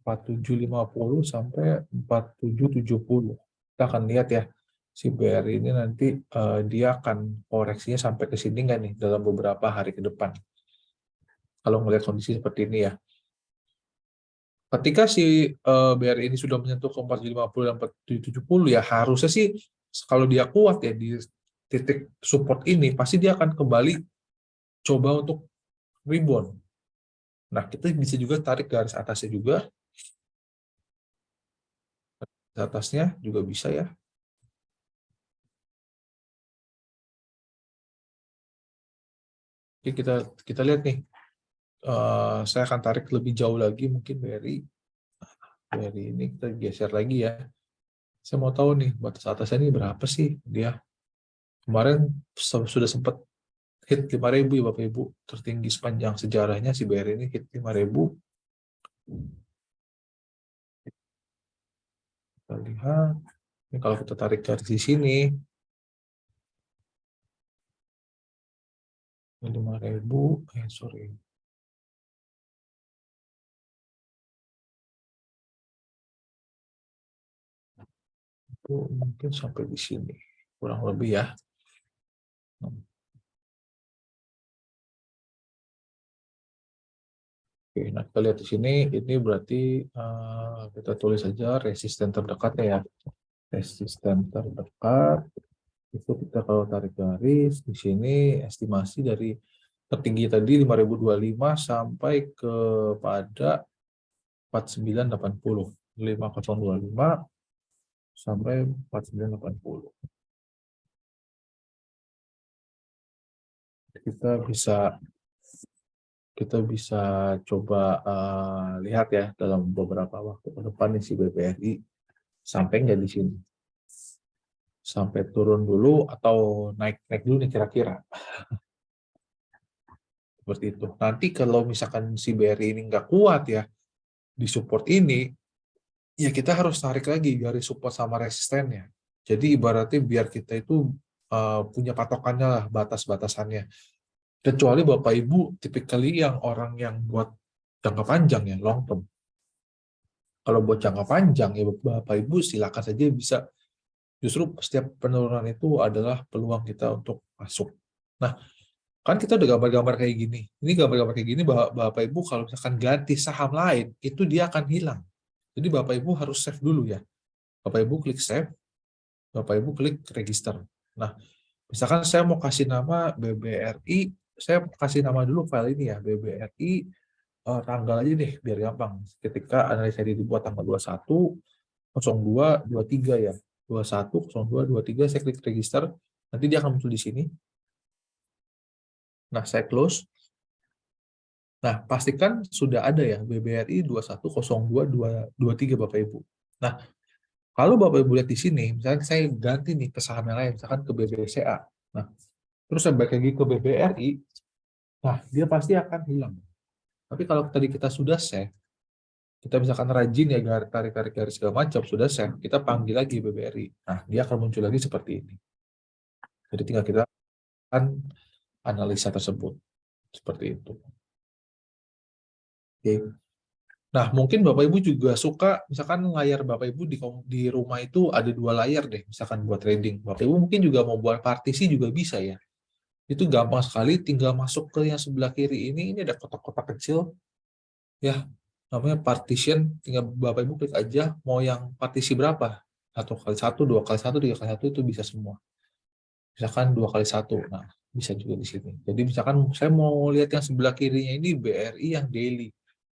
4750 sampai 4770. Kita akan lihat ya, si BRI ini nanti dia akan koreksinya sampai ke sini nggak nih dalam beberapa hari ke depan. Kalau melihat kondisi seperti ini ya. Ketika si BRI ini sudah menyentuh ke 450 dan 470 ya harusnya sih kalau dia kuat ya di titik support ini pasti dia akan kembali coba untuk rebound. Nah, kita bisa juga tarik garis atasnya juga. Atasnya juga bisa ya. Oke, kita lihat nih. Saya akan tarik lebih jauh lagi mungkin dari ini kita geser lagi ya. Saya mau tahu nih batas atasnya ini berapa sih dia. Kemarin sudah sempat hit 5.000 ya Bapak Ibu, tertinggi sepanjang sejarahnya si BRI ini hit 5.000. Kita lihat, ini kalau kita tarik garis di sini, 5.000, sorry. Itu mungkin sampai di sini, kurang lebih ya. Oke, nah kita lihat di sini, ini berarti kita tulis saja resisten terdekatnya ya. Resisten terdekat, itu kita kalau tarik garis, di sini estimasi dari tertinggi tadi 5.025 sampai kepada 4980. 5025 sampai 4980. kita bisa kita bisa coba lihat ya dalam beberapa waktu ke depan nih si BBRI sampai nggak di sini, sampai turun dulu atau naik dulu nih kira-kira seperti itu. Nanti kalau misalkan si BRI ini nggak kuat ya di support ini, ya kita harus tarik lagi garis support sama resistennya. Jadi ibaratnya biar kita itu punya patokannya lah, batas-batasannya. Kecuali Bapak Ibu tipikali yang orang yang buat jangka panjang ya, long term. Kalau buat jangka panjang ya Bapak Ibu silakan saja bisa. Justru setiap penurunan itu adalah peluang kita untuk masuk. Nah, kan kita udah gambar-gambar kayak gini. Ini gambar-gambar kayak gini Bapak Ibu kalau misalkan ganti saham lain, itu dia akan hilang. Jadi Bapak Ibu harus save dulu ya. Bapak Ibu klik save, Bapak Ibu klik register. Nah, misalkan saya mau kasih nama BBRI, saya kasih nama dulu file ini ya, BBRI tanggal aja deh biar gampang. Ketika analisa ini dibuat tanggal 21/02/23 ya. 21/02/23 saya klik register, nanti dia akan muncul di sini. Nah, saya close. Nah, pastikan sudah ada ya BBRI 21/02/23 Bapak Ibu. Nah, kalau Bapak Ibu lihat di sini, misalnya saya ganti nih ke saham yang lain, misalkan ke BBCA. Nah, terus saya balik lagi ke BBRI, nah dia pasti akan hilang. Tapi kalau tadi kita sudah save, kita misalkan rajin ya tarik-tarik garis segala macam, sudah save, kita panggil lagi BBRI. Nah, dia akan muncul lagi seperti ini. Jadi tinggal kita akan analisa tersebut. Seperti itu. Oke. Nah, mungkin Bapak Ibu juga suka, misalkan layar Bapak Ibu di rumah itu ada 2 layar deh, misalkan buat trading. Bapak Ibu mungkin juga mau buat partisi juga bisa ya. Itu gampang sekali, tinggal masuk ke yang sebelah kiri ini ada kotak-kotak kecil, ya, namanya partition, tinggal Bapak Ibu klik aja, mau yang partisi berapa? 1x1, 2x1, 3x1, itu bisa semua. Misalkan 2x1, nah bisa juga di sini. Jadi misalkan saya mau lihat yang sebelah kirinya ini BRI yang daily.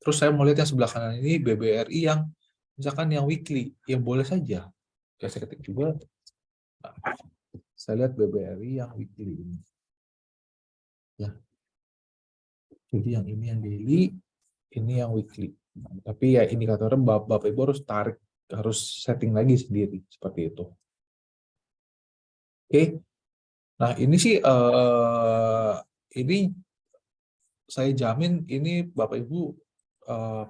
Terus saya mau lihat yang sebelah kanan ini BBRI yang misalkan yang weekly, yang boleh saja. Saya ketik juga. Nah, saya lihat BBRI yang weekly ini. Ya. Jadi yang ini yang daily, ini yang weekly. Nah, tapi ya indikatornya Bapak Ibu harus tarik, harus setting lagi sendiri seperti itu. Oke. Nah, ini sih ini saya jamin ini Bapak Ibu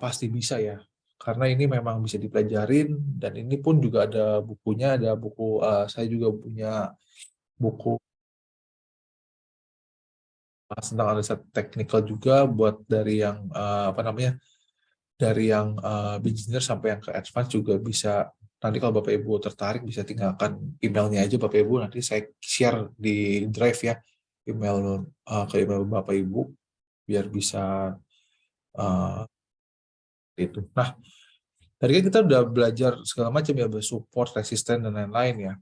pasti bisa ya, karena ini memang bisa dipelajarin dan ini pun juga ada bukunya, ada buku saya juga punya buku tentang analisa teknikal juga buat dari yang apa namanya, dari yang beginner sampai yang ke advance juga bisa. Nanti kalau Bapak Ibu tertarik bisa tinggalkan emailnya aja Bapak Ibu, nanti saya share di drive ya email ke email Bapak Ibu biar bisa itu. Nah, tadi kan kita udah belajar segala macam ya, support, resisten, dan lain-lain ya.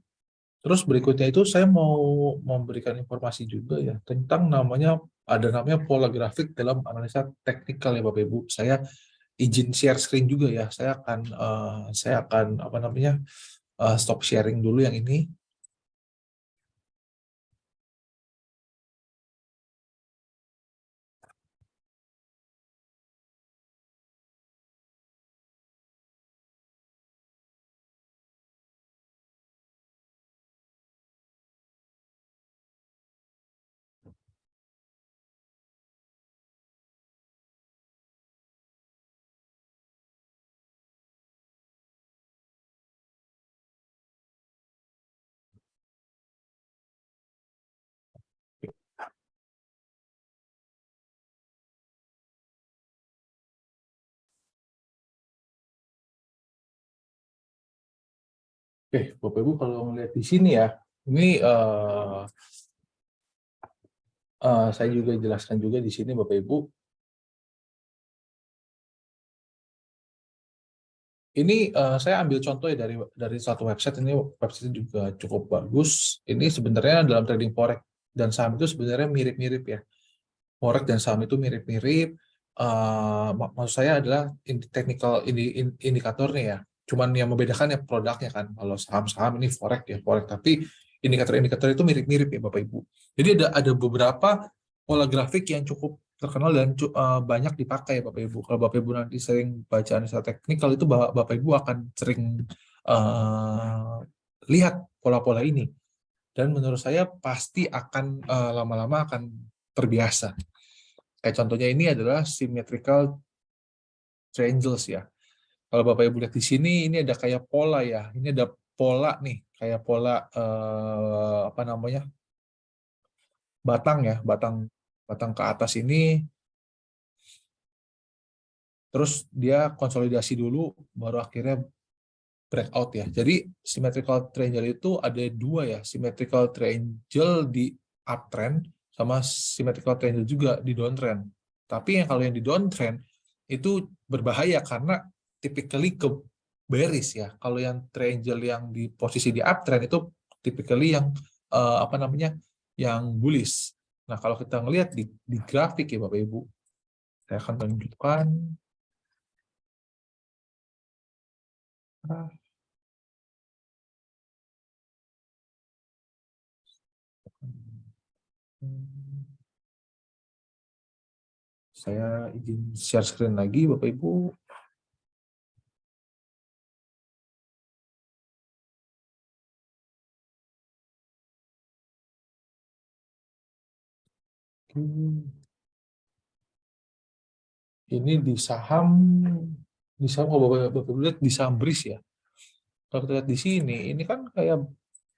Terus berikutnya itu saya mau memberikan informasi juga ya tentang namanya pola grafik dalam analisa teknikal ya Bapak Ibu. Saya izin share screen juga ya. Saya akan apa namanya stop sharing dulu yang ini. Oke, Bapak Ibu kalau melihat di sini ya, ini saya juga jelaskan juga di sini Bapak Ibu. Ini saya ambil contoh ya dari satu website, ini website juga cukup bagus. Ini sebenarnya dalam trading forex dan saham itu sebenarnya mirip-mirip ya. Forex dan saham itu mirip-mirip. Maksud saya adalah technical indikatornya ya. Cuman yang membedakan ya produknya kan. Kalau saham-saham ini forex ya forex, tapi indikator-indikator itu mirip-mirip ya Bapak Ibu. Jadi ada beberapa pola grafik yang cukup terkenal dan banyak dipakai Bapak Ibu. Kalau Bapak Ibu nanti sering baca analisa teknikal itu Bapak Ibu akan sering lihat pola-pola ini. Dan menurut saya pasti akan lama-lama akan terbiasa. Kayak contohnya ini adalah symmetrical triangles ya. Kalau Bapak Ibu lihat di sini, ini ada kayak pola ya. Ini ada pola nih, kayak pola apa namanya, batang ya, batang ke atas ini. Terus dia konsolidasi dulu, baru akhirnya breakout ya. Jadi symmetrical triangle itu ada dua ya, symmetrical triangle di uptrend sama symmetrical triangle juga di downtrend. Tapi yang kalau yang di downtrend itu berbahaya karena typically ke bearish ya. Kalau yang triangle yang di posisi di uptrend itu typically yang apa namanya, yang bullish. Nah kalau kita ngelihat di grafik ya Bapak Ibu, saya akan tunjukkan. Saya izin share screen lagi, Bapak Ibu. Ini di saham kalau Bapak Ibu lihat di saham BRIS ya. Kalau kita lihat di sini, ini kan kayak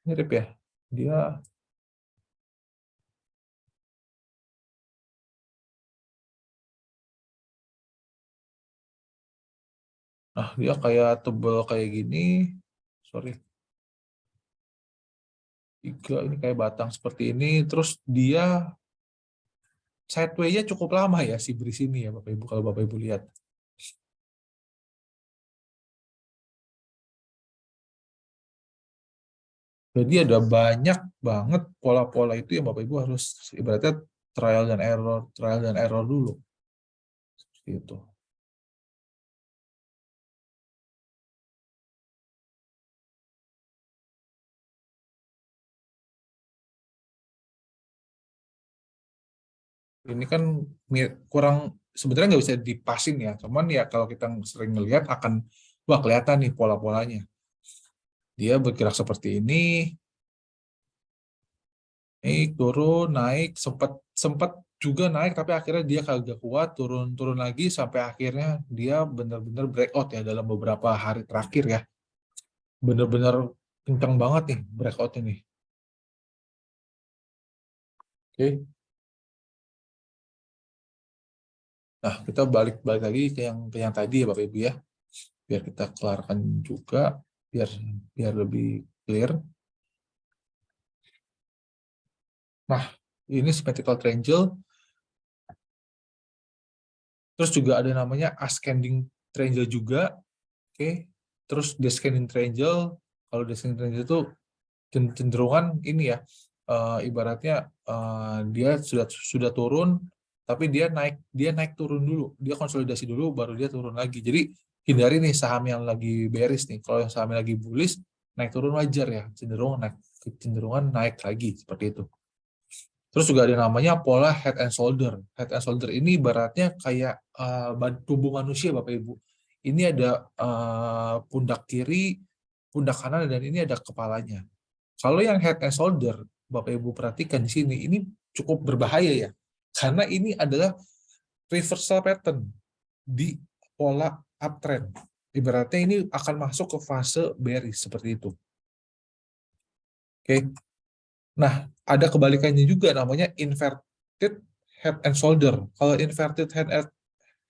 mirip ya. Dia, dia kayak tebal kayak gini. Sorry. Ini kayak batang seperti ini. Terus dia sideway-nya cukup lama ya si BRIS ini ya Bapak Ibu, kalau Bapak Ibu lihat. Jadi ada banyak banget pola-pola itu yang Bapak Ibu harus ibaratnya trial dan error dulu. Seperti itu. Ini kan kurang, sebenarnya nggak bisa dipasin ya, cuman ya kalau kita sering ngelihat akan, wah kelihatan nih pola-polanya. Dia bergerak seperti ini, naik turun naik, sempat sempat juga naik tapi akhirnya dia kagak kuat, turun turun lagi sampai akhirnya dia benar-benar breakout ya dalam beberapa hari terakhir ya, benar-benar kencang banget nih breakout ini. Oke. Nah kita balik lagi ke yang tadi ya Bapak Ibu ya, biar kita kelarkan juga, biar biar lebih clear. Nah, ini symmetrical triangle. Terus juga ada namanya ascending triangle juga. Oke. Terus descending triangle. Kalau descending triangle itu cenderungan ini ya, ibaratnya dia sudah turun, tapi dia naik turun dulu. Dia konsolidasi dulu, baru dia turun lagi. Jadi hindari nih saham yang lagi bearish nih. Kalau yang saham yang lagi bullish, naik turun wajar ya. Cenderungan naik lagi seperti itu. Terus juga ada namanya pola head and shoulder. Head and shoulder ini ibaratnya kayak tubuh manusia Bapak Ibu. Ini ada pundak kiri, pundak kanan, dan ini ada kepalanya. Kalau yang head and shoulder, Bapak Ibu perhatikan di sini, ini cukup berbahaya ya. Karena ini adalah reversal pattern di pola uptrend. Ibaratnya ini akan masuk ke fase bearish seperti itu. Oke. Nah, ada kebalikannya juga namanya inverted head and shoulder. Kalau inverted head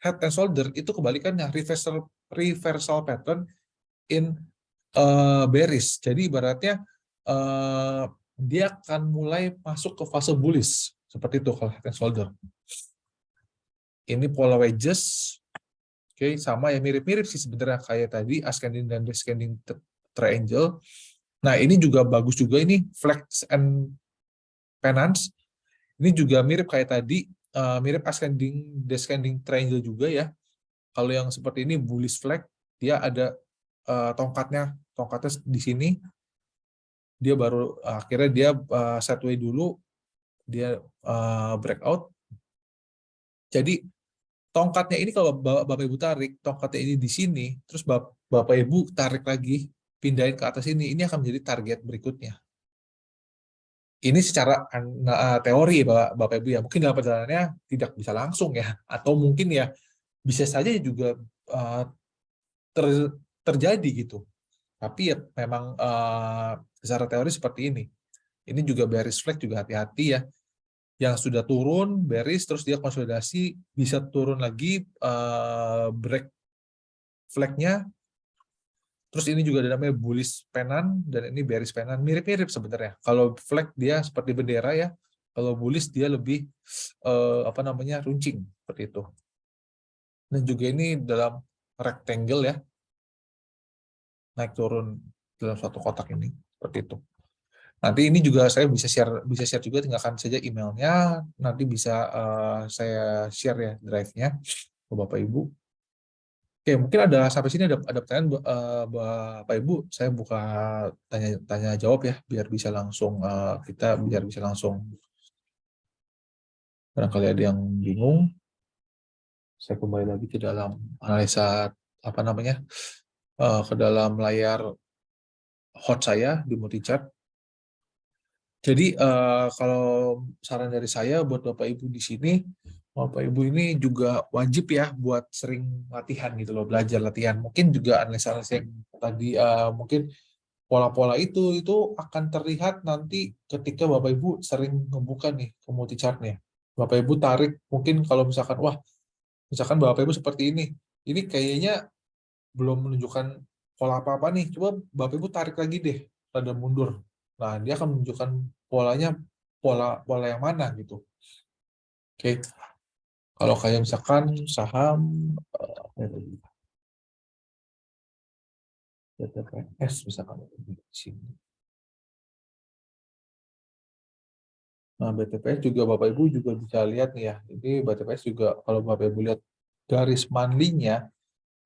and shoulder itu kebalikannya reversal pattern in bearish. Jadi ibaratnya dia akan mulai masuk ke fase bullish seperti itu kalau head and shoulder. Ini pola wedges. Oke, sama ya, mirip-mirip sih sebenarnya kayak tadi ascending dan descending triangle. Nah, ini juga bagus juga, ini flex and pennants. Ini juga mirip kayak tadi, mirip ascending descending triangle juga ya. Kalau yang seperti ini bullish flag, dia ada tongkatnya di sini. Dia baru akhirnya dia sideway dulu, dia breakout. Jadi tongkatnya ini kalau Bapak Ibu tarik, tongkatnya ini di sini, terus Bapak Ibu tarik lagi, pindahin ke atas ini akan menjadi target berikutnya. Ini secara teori Bapak Ibu ya, mungkin dalam perjalanannya tidak bisa langsung ya, atau mungkin ya bisa saja juga terjadi gitu. Tapi ya memang secara teori seperti ini. Ini juga bearish flag juga hati-hati ya. Yang sudah turun bearish terus dia konsolidasi bisa turun lagi break flagnya. Terus ini juga ada namanya bullish penan dan ini bearish penan, mirip-mirip sebenarnya. Kalau flag dia seperti bendera ya, kalau bullish dia lebih runcing seperti itu. Dan juga ini dalam rectangle ya, naik turun dalam suatu kotak ini seperti itu. Nanti ini juga saya bisa share juga, tinggalkan saja emailnya, nanti bisa saya share ya drive-nya ke Bapak Ibu. Oke, mungkin ada sampai sini ada pertanyaan Bapak Ibu, saya buka tanya jawab ya, biar bisa langsung barangkali ada yang bingung. Saya kembali lagi ke dalam analisa ke dalam layar hot saya di multichart. Jadi kalau saran dari saya buat Bapak Ibu di sini, Bapak Ibu ini juga wajib ya buat sering latihan gitu loh, belajar latihan. Mungkin juga analisa-analisa yang tadi mungkin pola-pola itu akan terlihat nanti ketika Bapak Ibu sering membuka nih ke multichart-nya. Bapak Ibu tarik, mungkin kalau misalkan misalkan Bapak Ibu seperti ini kayaknya belum menunjukkan pola apa-apa nih. Coba Bapak Ibu tarik lagi deh, rada mundur. Nah, dia akan menunjukkan polanya pola yang mana gitu. Oke. Kalau kayak misalkan saham BTPS misalkan di sini. Nah, BTPS juga Bapak Ibu juga bisa lihat nih ya. Ini BTPS juga kalau Bapak Ibu lihat garis monthly-nya,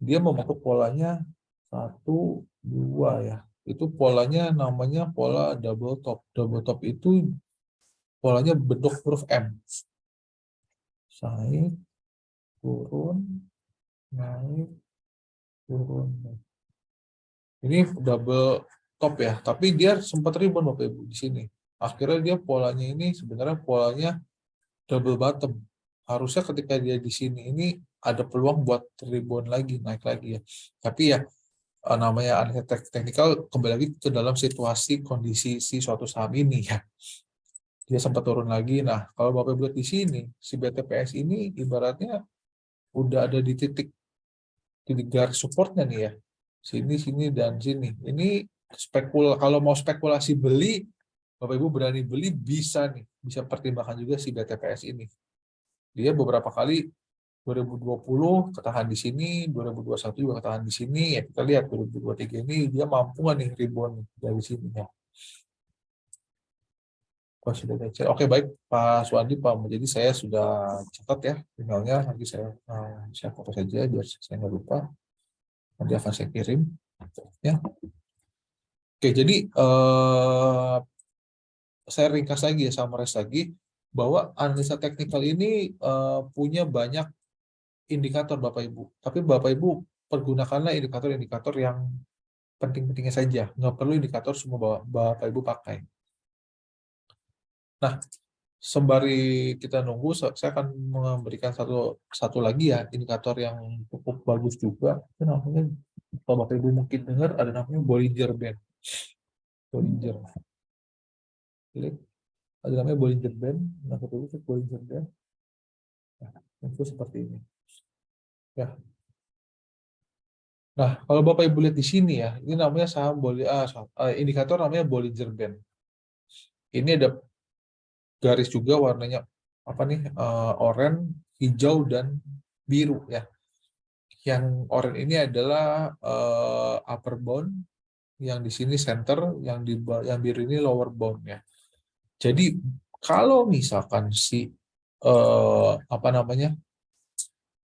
dia membentuk polanya 1, 2 ya. Itu polanya namanya pola double top. Double top itu polanya bentuk huruf M. Naik, turun, naik, turun. Ini double top ya, tapi dia sempat rebound Bapak Ibu di sini. Akhirnya dia polanya ini sebenarnya polanya double bottom. Harusnya ketika dia di sini ini ada peluang buat rebound lagi, naik lagi ya. Tapi ya namanya analisa teknikal kembali lagi ke dalam situasi kondisi si suatu saham ini ya. Dia sempat turun lagi. Nah, kalau Bapak Ibu lihat di sini, si BTPS ini ibaratnya udah ada di titik garis supportnya nih ya. Sini, sini, dan sini. Ini kalau mau spekulasi beli, Bapak Ibu berani beli bisa nih, bisa pertimbangkan juga si BTPS ini. Dia beberapa kali 2020 ketahan di sini, 2021 juga ketahan di sini, ya kita lihat 2023 ini dia mampu nggak nih rebound dari sini ya. Oke, baik Pak Suwandi, Pak. Jadi saya sudah catat ya emailnya, nanti saya foto saja biar saya nggak lupa. Nanti akan saya kirim. Ya. Oke, jadi saya ringkas lagi ya, summarize lagi, bahwa analisa teknikal ini punya banyak indikator Bapak Ibu. Tapi Bapak Ibu pergunakanlah indikator-indikator yang penting-pentingnya saja. Nggak perlu indikator semua Bapak Ibu pakai. Nah, sembari kita nunggu, saya akan memberikan satu lagi ya, indikator yang cukup bagus juga. Itu namanya, kalau Bapak Ibu mungkin dengar, ada namanya Bollinger Band. Bollinger. Ada namanya Bollinger Band. Nah, kita cek Bollinger Band. Nah, itu seperti ini. Ya. Nah, kalau Bapak Ibu lihat di sini ya, ini namanya indikator namanya Bollinger Band. Ini ada garis juga warnanya oranye, hijau, dan biru ya. Yang oranye ini adalah upper bound, yang di sini center, yang biru ini lower bound ya. Jadi kalau misalkan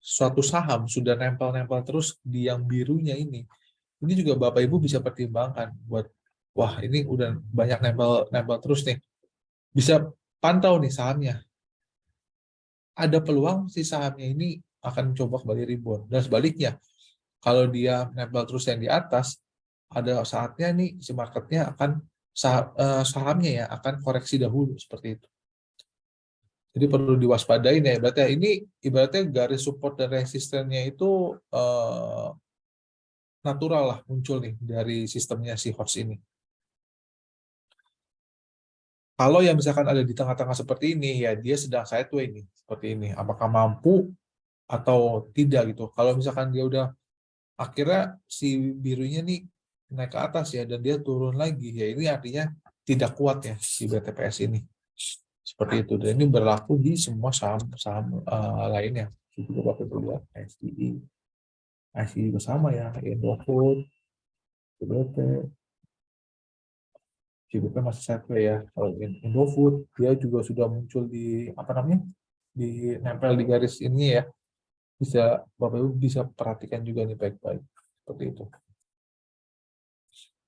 suatu saham sudah nempel-nempel terus di yang birunya ini juga Bapak Ibu bisa pertimbangkan buat, wah ini udah banyak nempel terus nih. Bisa pantau nih sahamnya. Ada peluang si sahamnya ini akan coba kembali rebound. Dan sebaliknya, kalau dia nempel terus yang di atas, ada saatnya nih si marketnya akan sahamnya ya akan koreksi dahulu seperti itu. Jadi perlu diwaspadain ya. Berarti ini ibaratnya garis support dan resistennya itu natural lah muncul nih dari sistemnya si HOTS ini. Kalau yang misalkan ada di tengah-tengah seperti ini, ya dia sedang sideways nih, seperti ini. Apakah mampu atau tidak gitu. Kalau misalkan dia udah akhirnya si birunya nih naik ke atas ya, dan dia turun lagi, ya ini artinya tidak kuat ya si BTPS ini. Seperti itu. Dan ini berlaku di semua saham-saham lainnya. Juga Bapak Ibu lihat, SDI juga sama ya, Indofood, CBP, CBP masih sideways ya. Kalau Indofood dia juga sudah muncul di apa namanya, di nempel di garis ini ya. Bisa Bapak Ibu bisa perhatikan juga nih baik-baik seperti itu.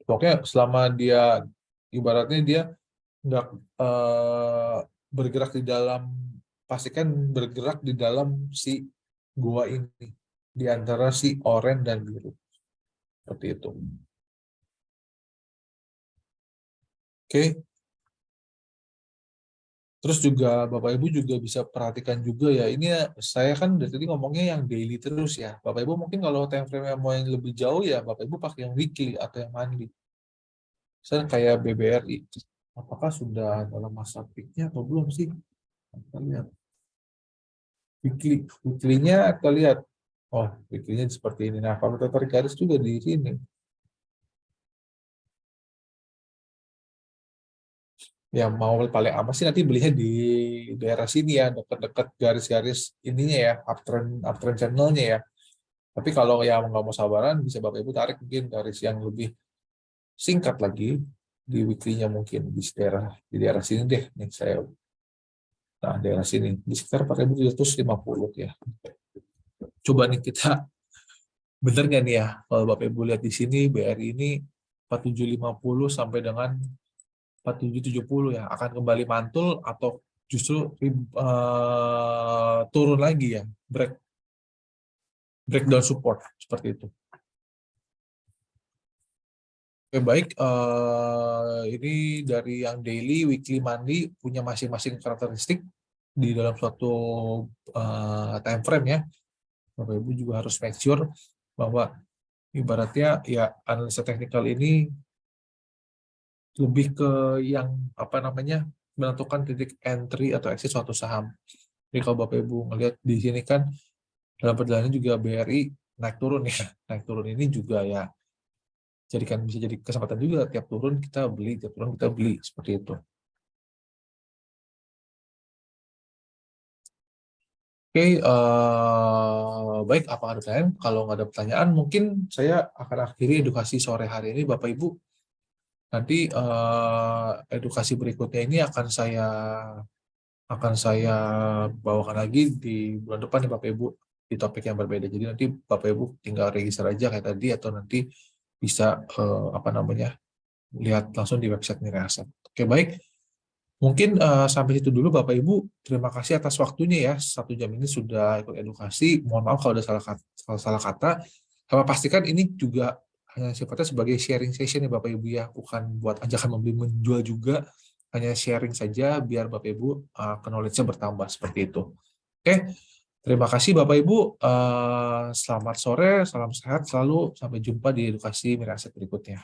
Pokoknya selama dia ibaratnya dia nggak bergerak di dalam, pastikan bergerak di dalam si gua ini di antara si oranye dan biru seperti itu. Oke. Terus juga Bapak Ibu juga bisa perhatikan juga ya, ini saya kan dari tadi ngomongnya yang daily terus ya. Bapak Ibu mungkin kalau time frame yang mau yang lebih jauh ya Bapak Ibu pakai yang weekly atau yang monthly. Misalnya kayak BBRI, apakah sudah dalam masa peak-nya atau belum sih? Kita lihat. Weekly-nya kita lihat. Oh, weekly-nya seperti ini. Nah, kalau kita tarik garis juga di sini. Ya mau paling aman sih nanti belinya di daerah sini ya, dekat-dekat garis-garis ininya ya, uptrend channel-nya ya. Tapi kalau yang nggak mau sabaran, bisa Bapak Ibu tarik mungkin garis yang lebih singkat lagi di weekly-nya mungkin di daerah sini deh. Nih saya, nah daerah sini di sekitar 4.750 ya. Coba nih kita bener nggak nih ya kalau Bapak Ibu lihat di sini BRI ini 4750 sampai dengan 4770 ya, akan kembali mantul atau justru turun lagi ya, breakdown support seperti itu. Oke, baik, ini dari yang daily, weekly, monthly punya masing-masing karakteristik di dalam suatu time frame ya. Bapak Ibu juga harus make sure bahwa ibaratnya ya analisa teknikal ini lebih ke yang apa namanya, menentukan titik entry atau exit suatu saham. Jadi kalau Bapak Ibu ngelihat di sini kan dalam perjalanan juga BRI naik turun ya. Naik turun ini juga ya bisa jadi kesempatan juga, tiap turun kita beli, tiap turun kita beli seperti itu. Oke, baik, apa ada pertanyaan? Kalau nggak ada pertanyaan, mungkin saya akan akhiri edukasi sore hari ini, Bapak Ibu. Nanti edukasi berikutnya ini akan saya bawakan lagi di bulan depan nih Bapak Ibu, di topik yang berbeda. Jadi nanti Bapak Ibu tinggal register aja kayak tadi, atau nanti bisa apa namanya, lihat langsung di website Mirae Asset. Oke, baik. Mungkin sampai situ dulu Bapak Ibu. Terima kasih atas waktunya ya. 1 jam ini sudah ikut edukasi. Mohon maaf kalau ada salah kata. Sama pastikan ini juga hanya sifatnya sebagai sharing session ya Bapak Ibu ya. Bukan buat ajakan membeli menjual juga. Hanya sharing saja biar Bapak Ibu knowledge-nya bertambah seperti itu. Oke. Terima kasih Bapak Ibu. Selamat sore, salam sehat selalu. Sampai jumpa di edukasi Mirae Asset berikutnya.